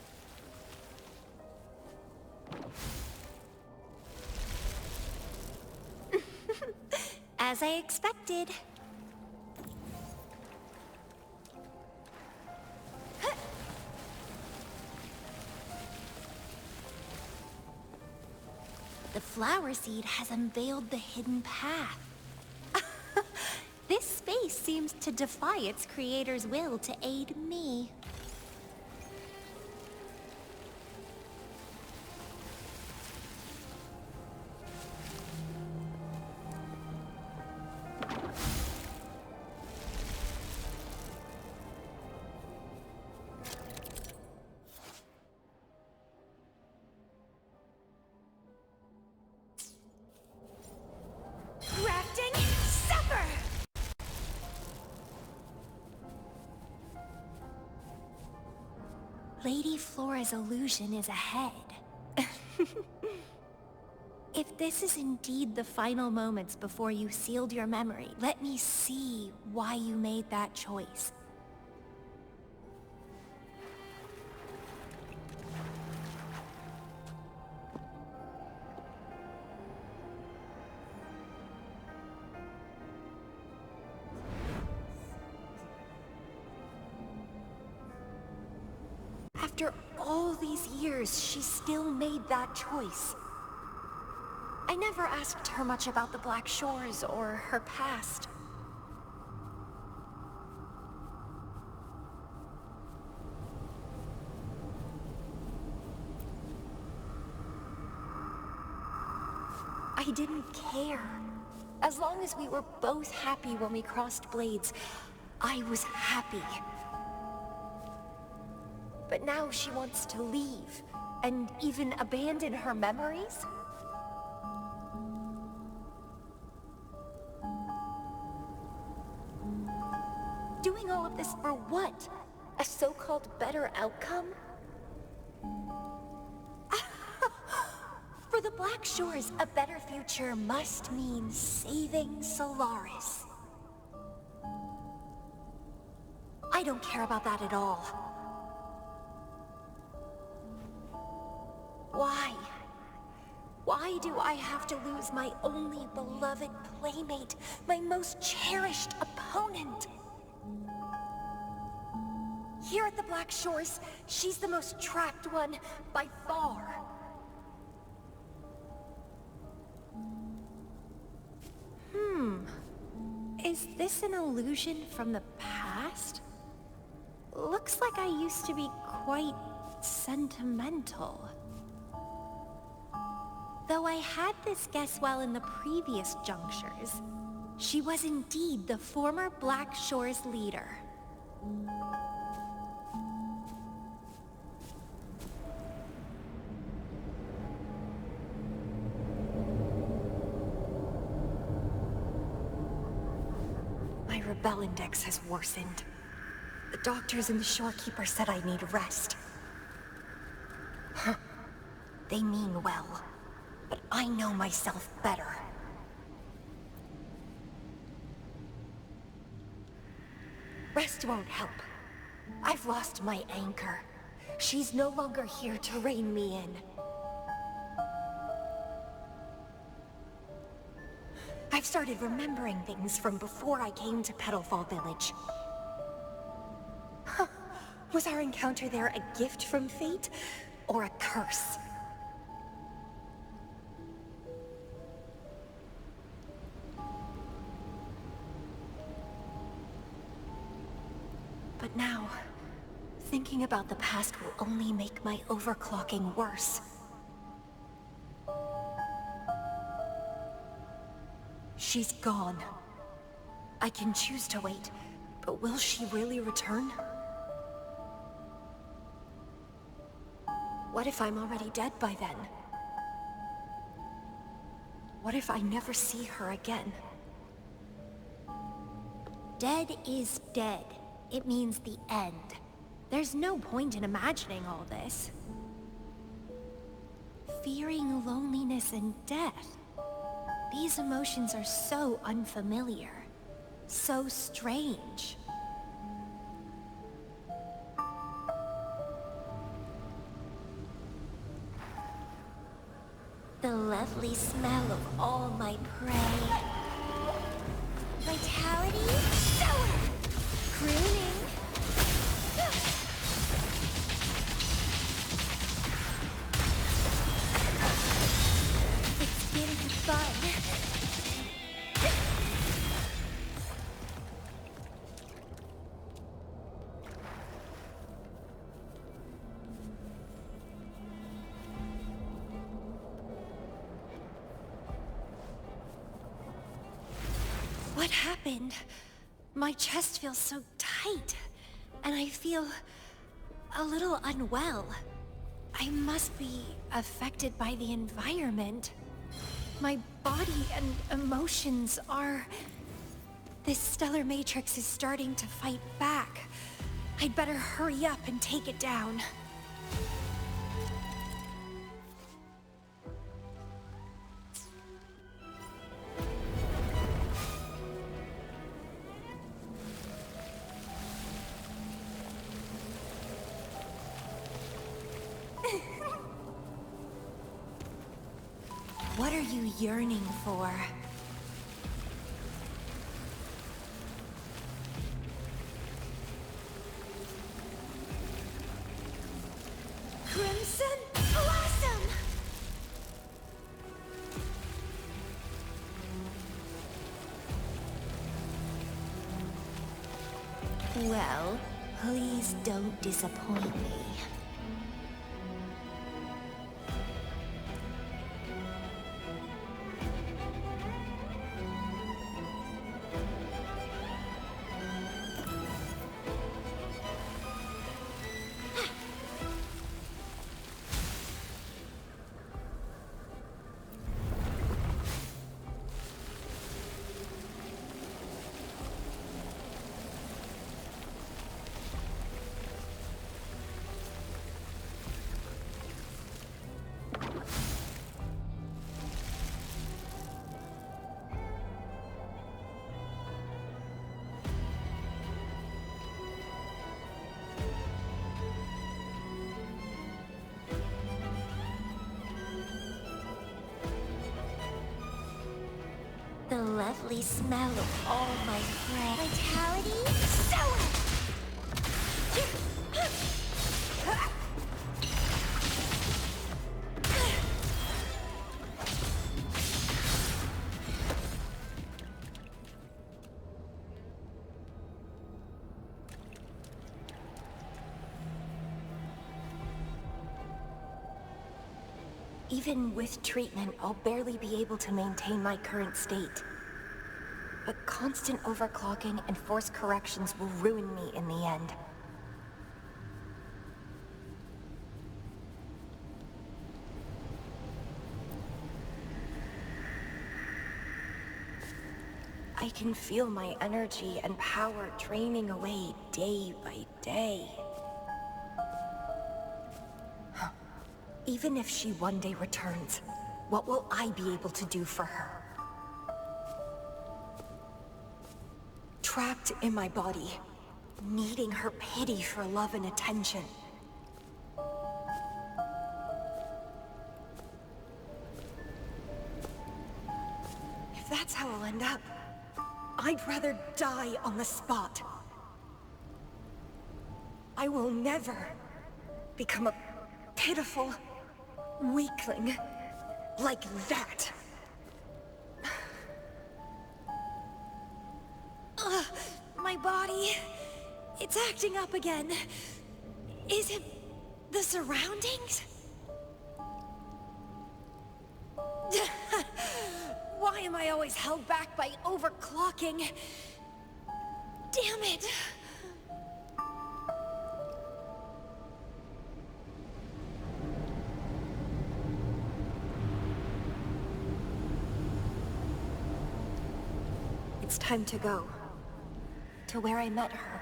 As I expected. The flower seed has unveiled the hidden path. This space seems to defy its creator's will to aid me. Lady Flora's illusion is ahead. If this is indeed the final moments before you sealed your memory, let me see why you made that choice. After all these years, she still made that choice. I never asked her much about the Black Shores or her past. I didn't care. As long as we were both happy when we crossed blades, I was happy. But now she wants to leave, and even abandon her memories? Doing all of this for what? A so-called better outcome? For the Black Shores, a better future must mean saving Solaris. I don't care about that at all. Why? Why do I have to lose my only beloved playmate, my most cherished opponent? Here at the Black Shores, she's the most trapped one by far. Is this an illusion from the past? Looks like I used to be quite sentimental. Though I had this guess while in the previous junctures, she was indeed the former Black Shores leader. My rebel index has worsened. The doctors and the shorekeeper said I need rest. Huh. They mean well. But I know myself better. Rest won't help. I've lost my anchor. She's no longer here to rein me in. I've started remembering things from before I came to Petalfall Village. Huh. Was our encounter there a gift from fate, or a curse? But now, thinking about the past will only make my overclocking worse. She's gone. I can choose to wait, but will she really return? What if I'm already dead by then? What if I never see her again? Dead is dead. It means the end. There's no point in imagining all this. Fearing loneliness and death. These emotions are so unfamiliar. So strange. The lovely smell of all my prey. Vitality, sour! Pruning. It's getting fun. What happened? My chest feels so tight, and I feel a little unwell. I must be affected by the environment. My body and emotions are... This stellar matrix is starting to fight back. I'd better hurry up and take it down. are you yearning for? Crimson Blossom! Well, please don't disappoint me. The lovely smell of all my prey. Vitality? Sow it! Even with treatment, I'll barely be able to maintain my current state. But constant overclocking and forced corrections will ruin me in the end. I can feel my energy and power draining away day by day. Even if she one day returns, what will I be able to do for her? Trapped in my body, needing her pity for love and attention. If that's how I'll end up, I'd rather die on the spot. I will never become a pitiful weakling like that. My body, it's acting up again. Is it the surroundings? Why am I always held back by overclocking? Damn it! It's time to go. To where I met her.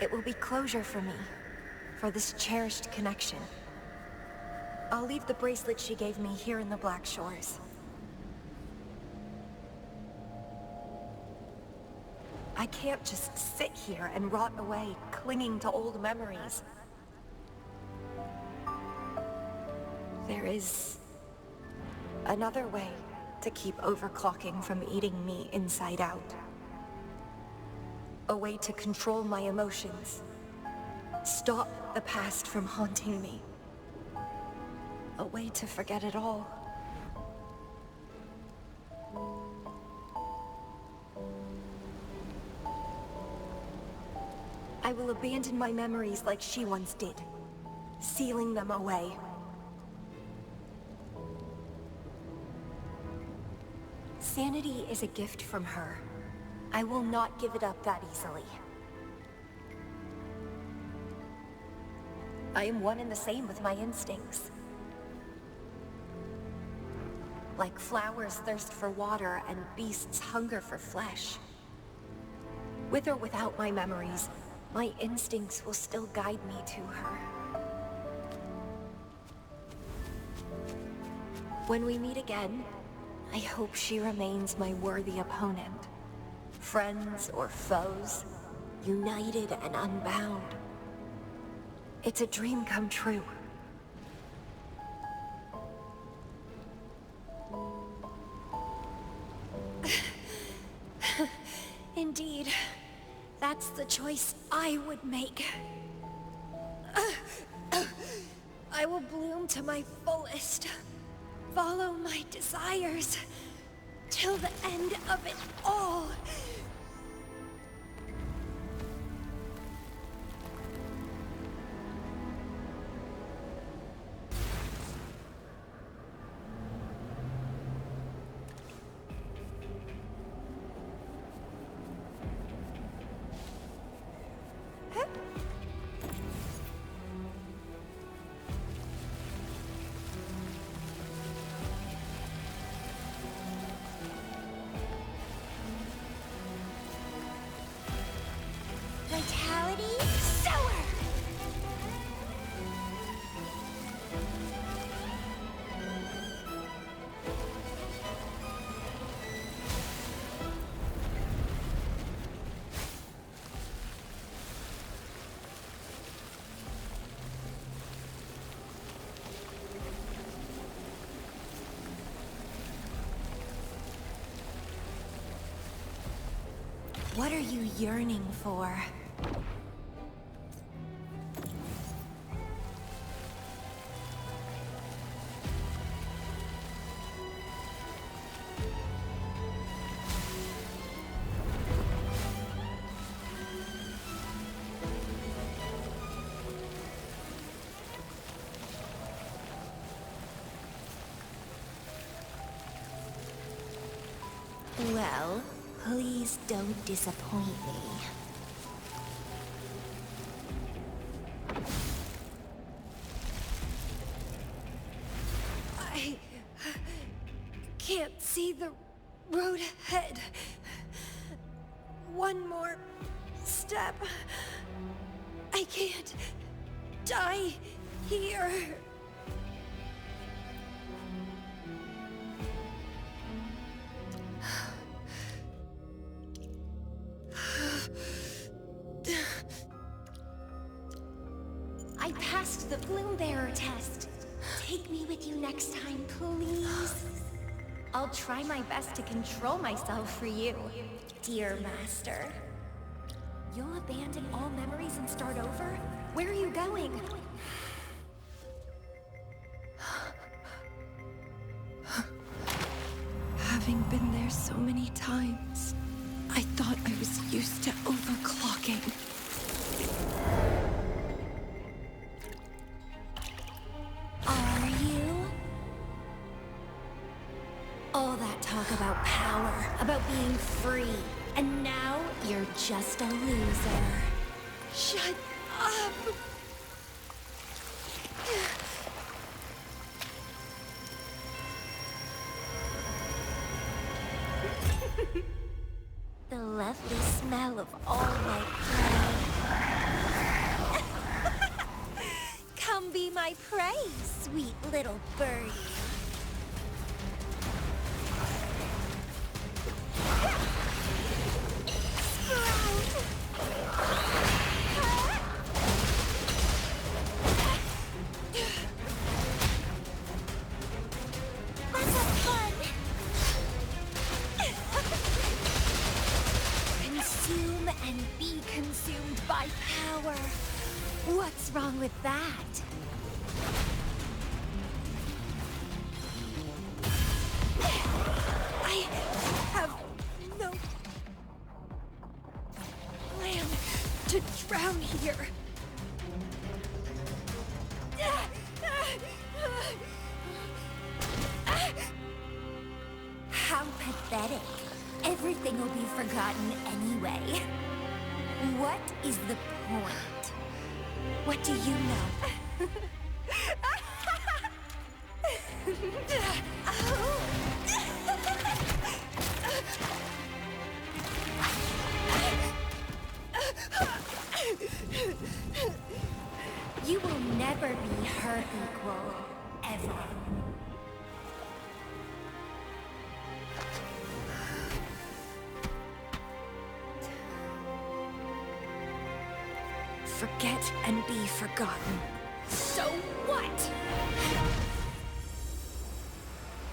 It will be closure for me, for this cherished connection. I'll leave the bracelet she gave me here in the Black Shores. I can't just sit here and rot away, clinging to old memories. There is another way to keep overclocking from eating me inside out. A way to control my emotions. Stop the past from haunting me. A way to forget it all. I will abandon my memories like she once did, sealing them away. Sanity is a gift from her. I will not give it up that easily. I am one and the same with my instincts. Like flowers thirst for water and beasts hunger for flesh. With or without my memories, my instincts will still guide me to her. When we meet again, I hope she remains my worthy opponent. Friends or foes, united and unbound. It's a dream come true. Indeed, that's the choice I would make. I will bloom to my fullest, follow my desires, till the end of it all. Vitality Sower! What are you yearning for? Well, please don't disappoint me. I can't see the road ahead. One more step. I can't die here. I passed the Bloom Bearer test. Take me with you next time, please. I'll try my best to control myself for you, dear master. You'll abandon all memories and start over? Where are you going? Having been there so many times, I thought I was used to overclocking. Are you? All that talk about power, about being free, and now you're just a loser. Shut up! The lovely smell of all my prey. Come be my prey, sweet little birdie. Consume and be consumed by power. What's wrong with that? I have no plan to drown here. How pathetic. Everything will be forgotten anyway. What is the point? What do you know? You will never be her equal, ever. Forget and be forgotten. So what?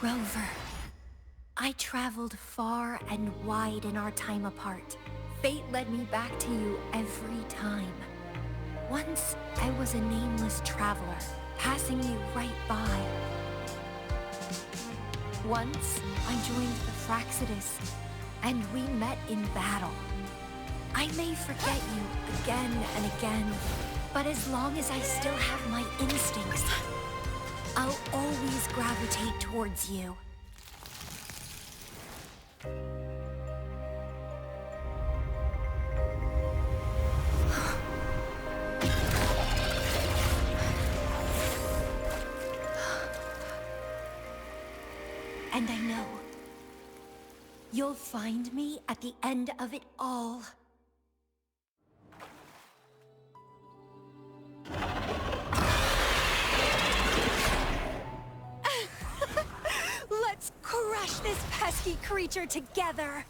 Rover, I traveled far and wide in our time apart. Fate led me back to you every time. Once, I was a nameless traveler, passing you right by. Once, I joined the Fraxidus, and we met in battle. I may forget you again and again, but as long as I still have my instincts, I'll always gravitate towards you. And I know you'll find me at the end of it all. Let's crush this pesky creature together!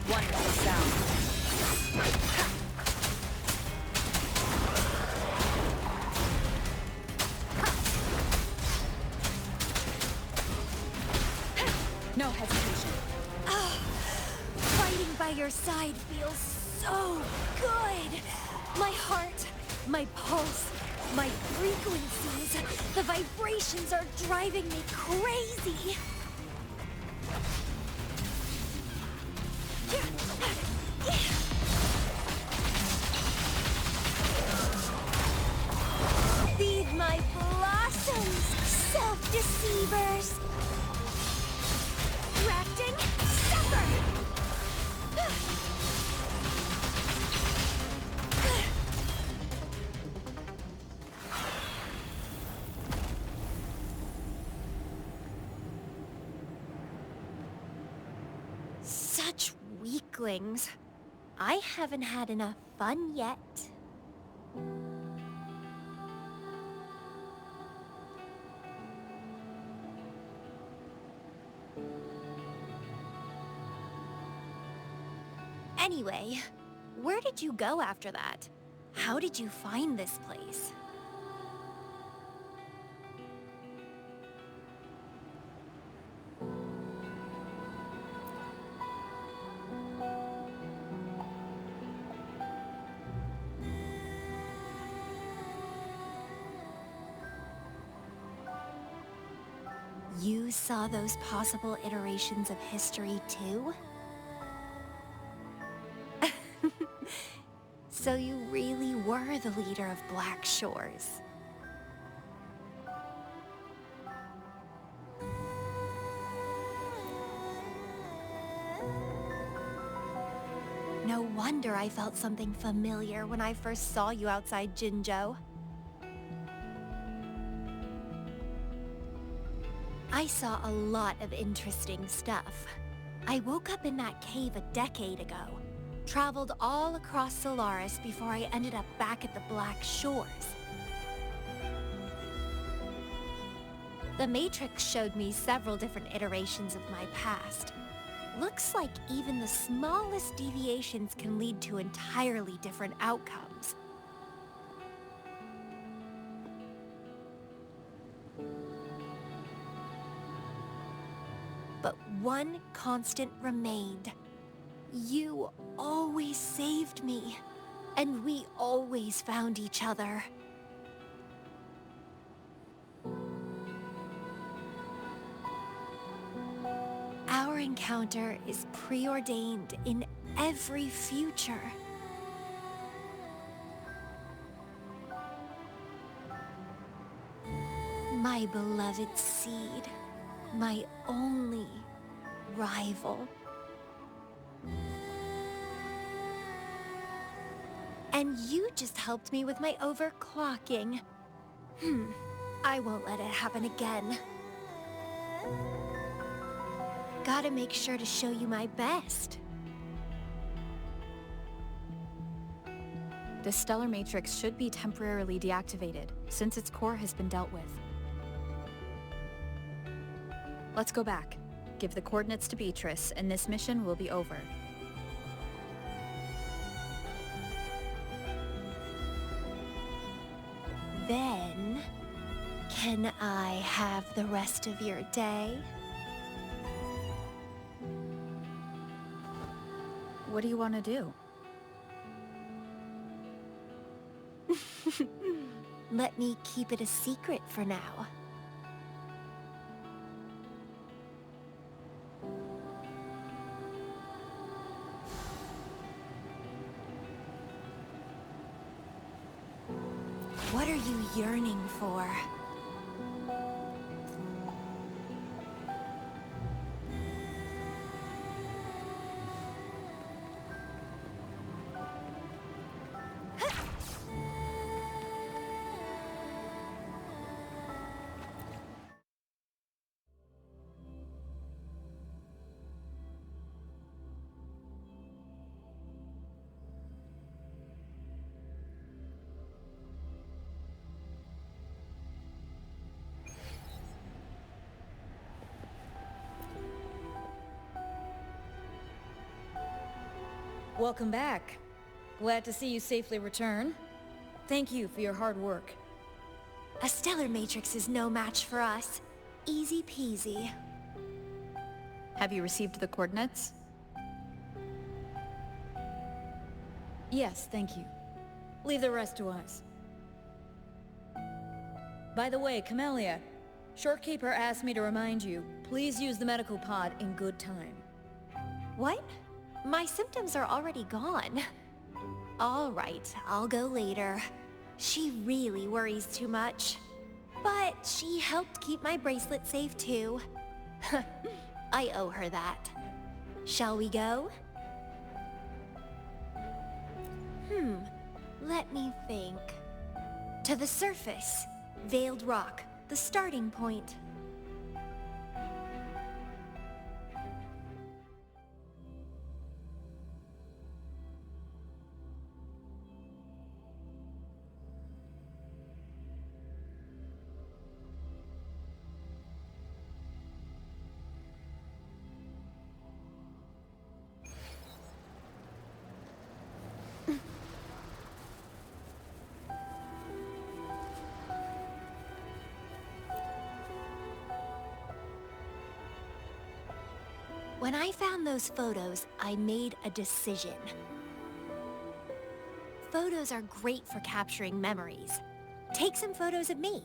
Wonderful sound. No hesitation. Fighting by your side feels so good! My heart, my pulse, my frequencies, the vibrations are driving me crazy! Feed my blossoms, self-deceivers! Rafting, suffer! Such weaklings. I haven't had enough fun yet. Anyway, where did you go after that? How did you find this place? You saw those possible iterations of history too? So you really were the leader of Black Shores. No wonder I felt something familiar when I first saw you outside Jinzhou. I saw a lot of interesting stuff. I woke up in that cave a decade ago, traveled all across Solaris before I ended up back at the Black Shores. The Matrix showed me several different iterations of my past. Looks like even the smallest deviations can lead to entirely different outcomes. But one constant remained. You always saved me, and we always found each other. Our encounter is preordained in every future. My beloved seed, my only rival. And you just helped me with my overclocking. I won't let it happen again. Gotta make sure to show you my best. The stellar matrix should be temporarily deactivated, since its core has been dealt with. Let's go back. Give the coordinates to Beatrice, and this mission will be over. Then, can I have the rest of your day? What do you want to do? Let me keep it a secret for now. What are you yearning for? Welcome back. Glad to see you safely return. Thank you for your hard work. A stellar matrix is no match for us. Easy peasy. Have you received the coordinates? Yes, thank you. Leave the rest to us. By the way, Camellya, Shorekeeper asked me to remind you, please use the medical pod in good time. What? My symptoms are already gone. All right, I'll go later. She really worries too much. But she helped keep my bracelet safe too. I owe her that. Shall we go? Let me think. To the surface. Veiled Rock, the starting point. When I found those photos, I made a decision. Photos are great for capturing memories. Take some photos of me.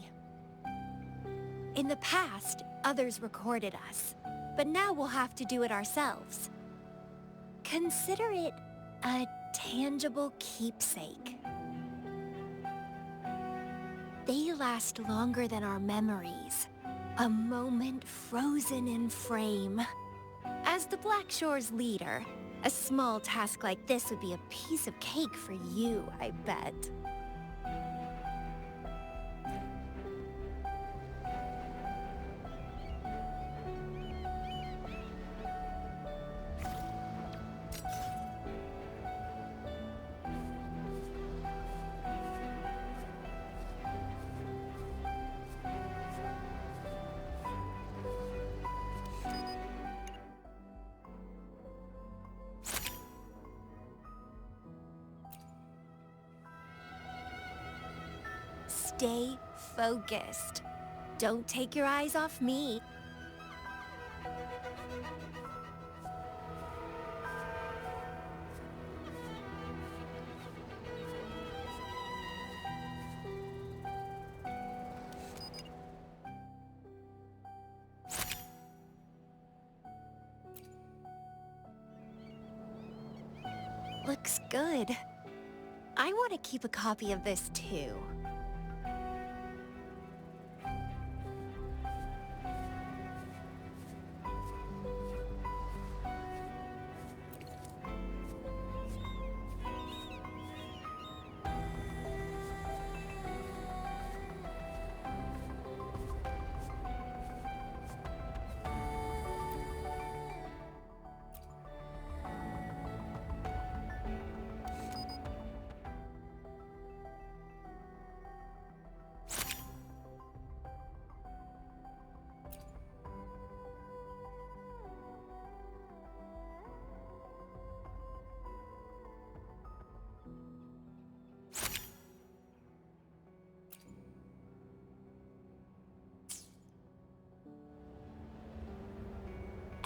In the past, others recorded us, but now we'll have to do it ourselves. Consider it a tangible keepsake. They last longer than our memories. A moment frozen in frame. As the Black Shore's leader, a small task like this would be a piece of cake for you, I bet. Stay focused. Don't take your eyes off me. Looks good. I want to keep a copy of this too.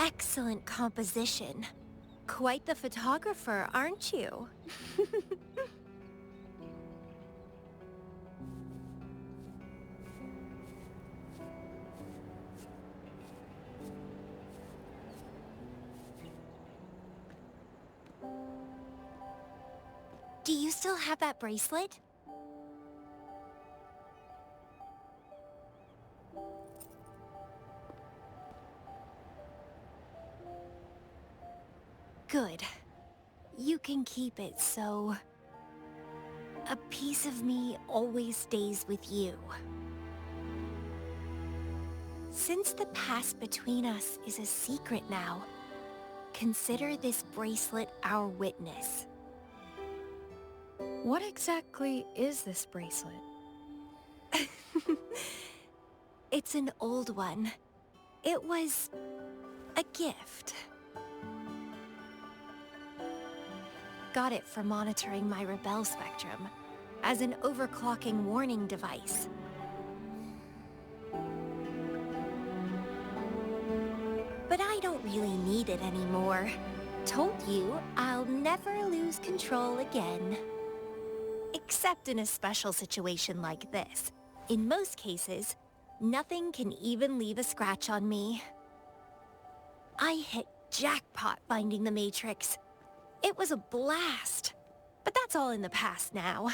Excellent composition. quite the photographer, aren't you? Do you still have that bracelet? Good. You can keep it, so... a piece of me always stays with you. Since the past between us is a secret now, consider this bracelet our witness. What exactly is this bracelet? It's an old one. It was a gift. Got it for monitoring my rebel spectrum, as an overclocking warning device. But I don't really need it anymore. Told you, I'll never lose control again. Except in a special situation like this. In most cases, nothing can even leave a scratch on me. I hit jackpot finding the Matrix. It was a blast. But that's all in the past now.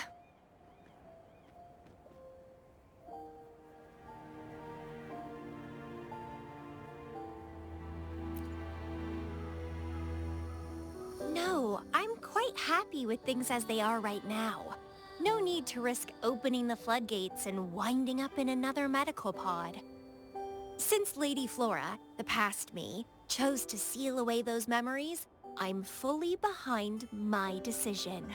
No, I'm quite happy with things as they are right now. No need to risk opening the floodgates and winding up in another medical pod. Since Lady Flora, the past me, chose to seal away those memories, I'm fully behind my decision.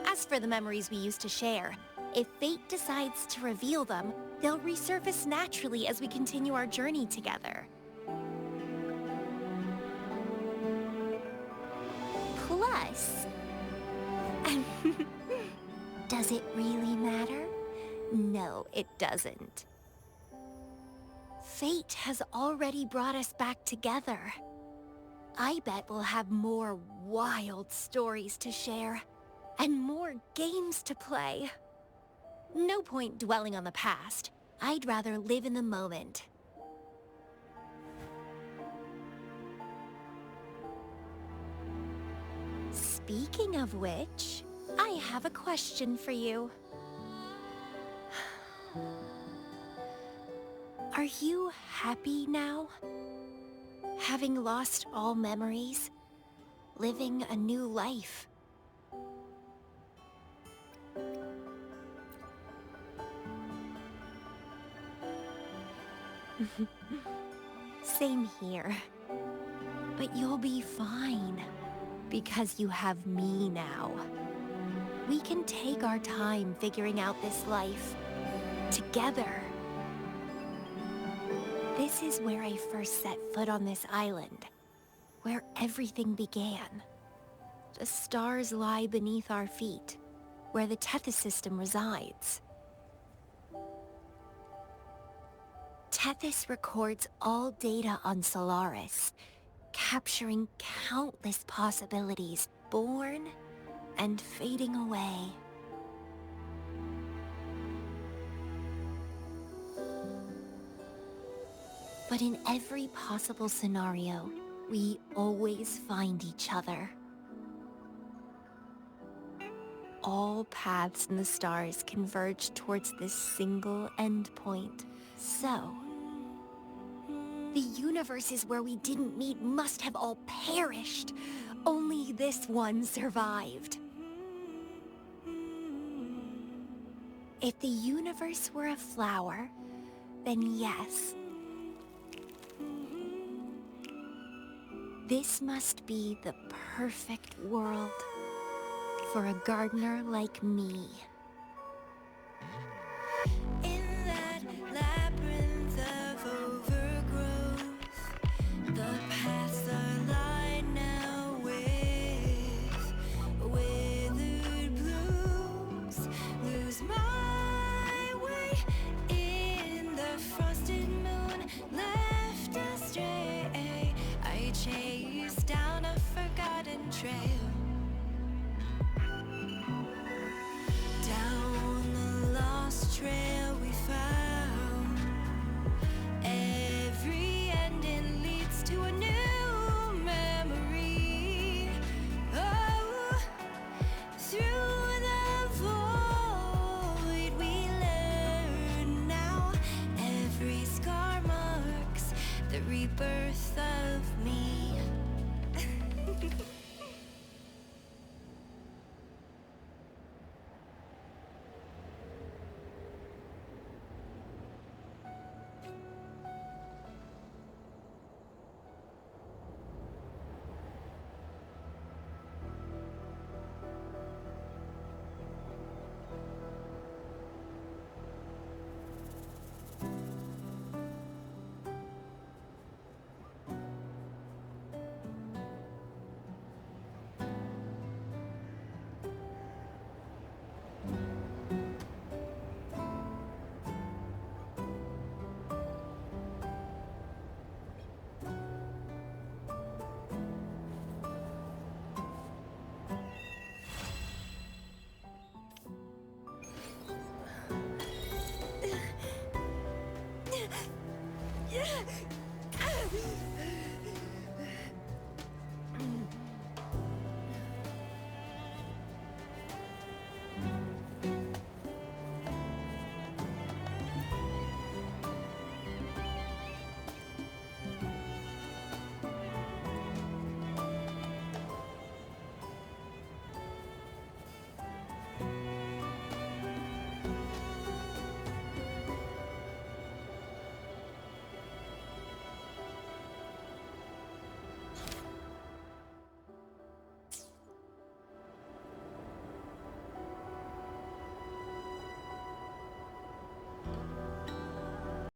As for the memories we used to share, if fate decides to reveal them, they'll resurface naturally as we continue our journey together. Plus... does it really matter? No, it doesn't. Fate has already brought us back together. I bet we'll have more wild stories to share, and more games to play. No point dwelling on the past. I'd rather live in the moment. Speaking of which, I have a question for you. Are you happy now? Having lost all memories, living a new life. Same here. But you'll be fine, because you have me now. We can take our time figuring out this life, together. This is where I first set foot on this island, where everything began. The stars lie beneath our feet, where the Tethys system resides. Tethys records all data on Solaris, capturing countless possibilities, born and fading away. But in every possible scenario, we always find each other. All paths in the stars converge towards this single endpoint. So, the universes where we didn't meet must have all perished. Only this one survived. If the universe were a flower, then yes. This must be the perfect world for a gardener like me. In that labyrinth of overgrowth, the paths are lined now with withered blooms. Lose my way in the frosted moon, left astray. the rebirth of me.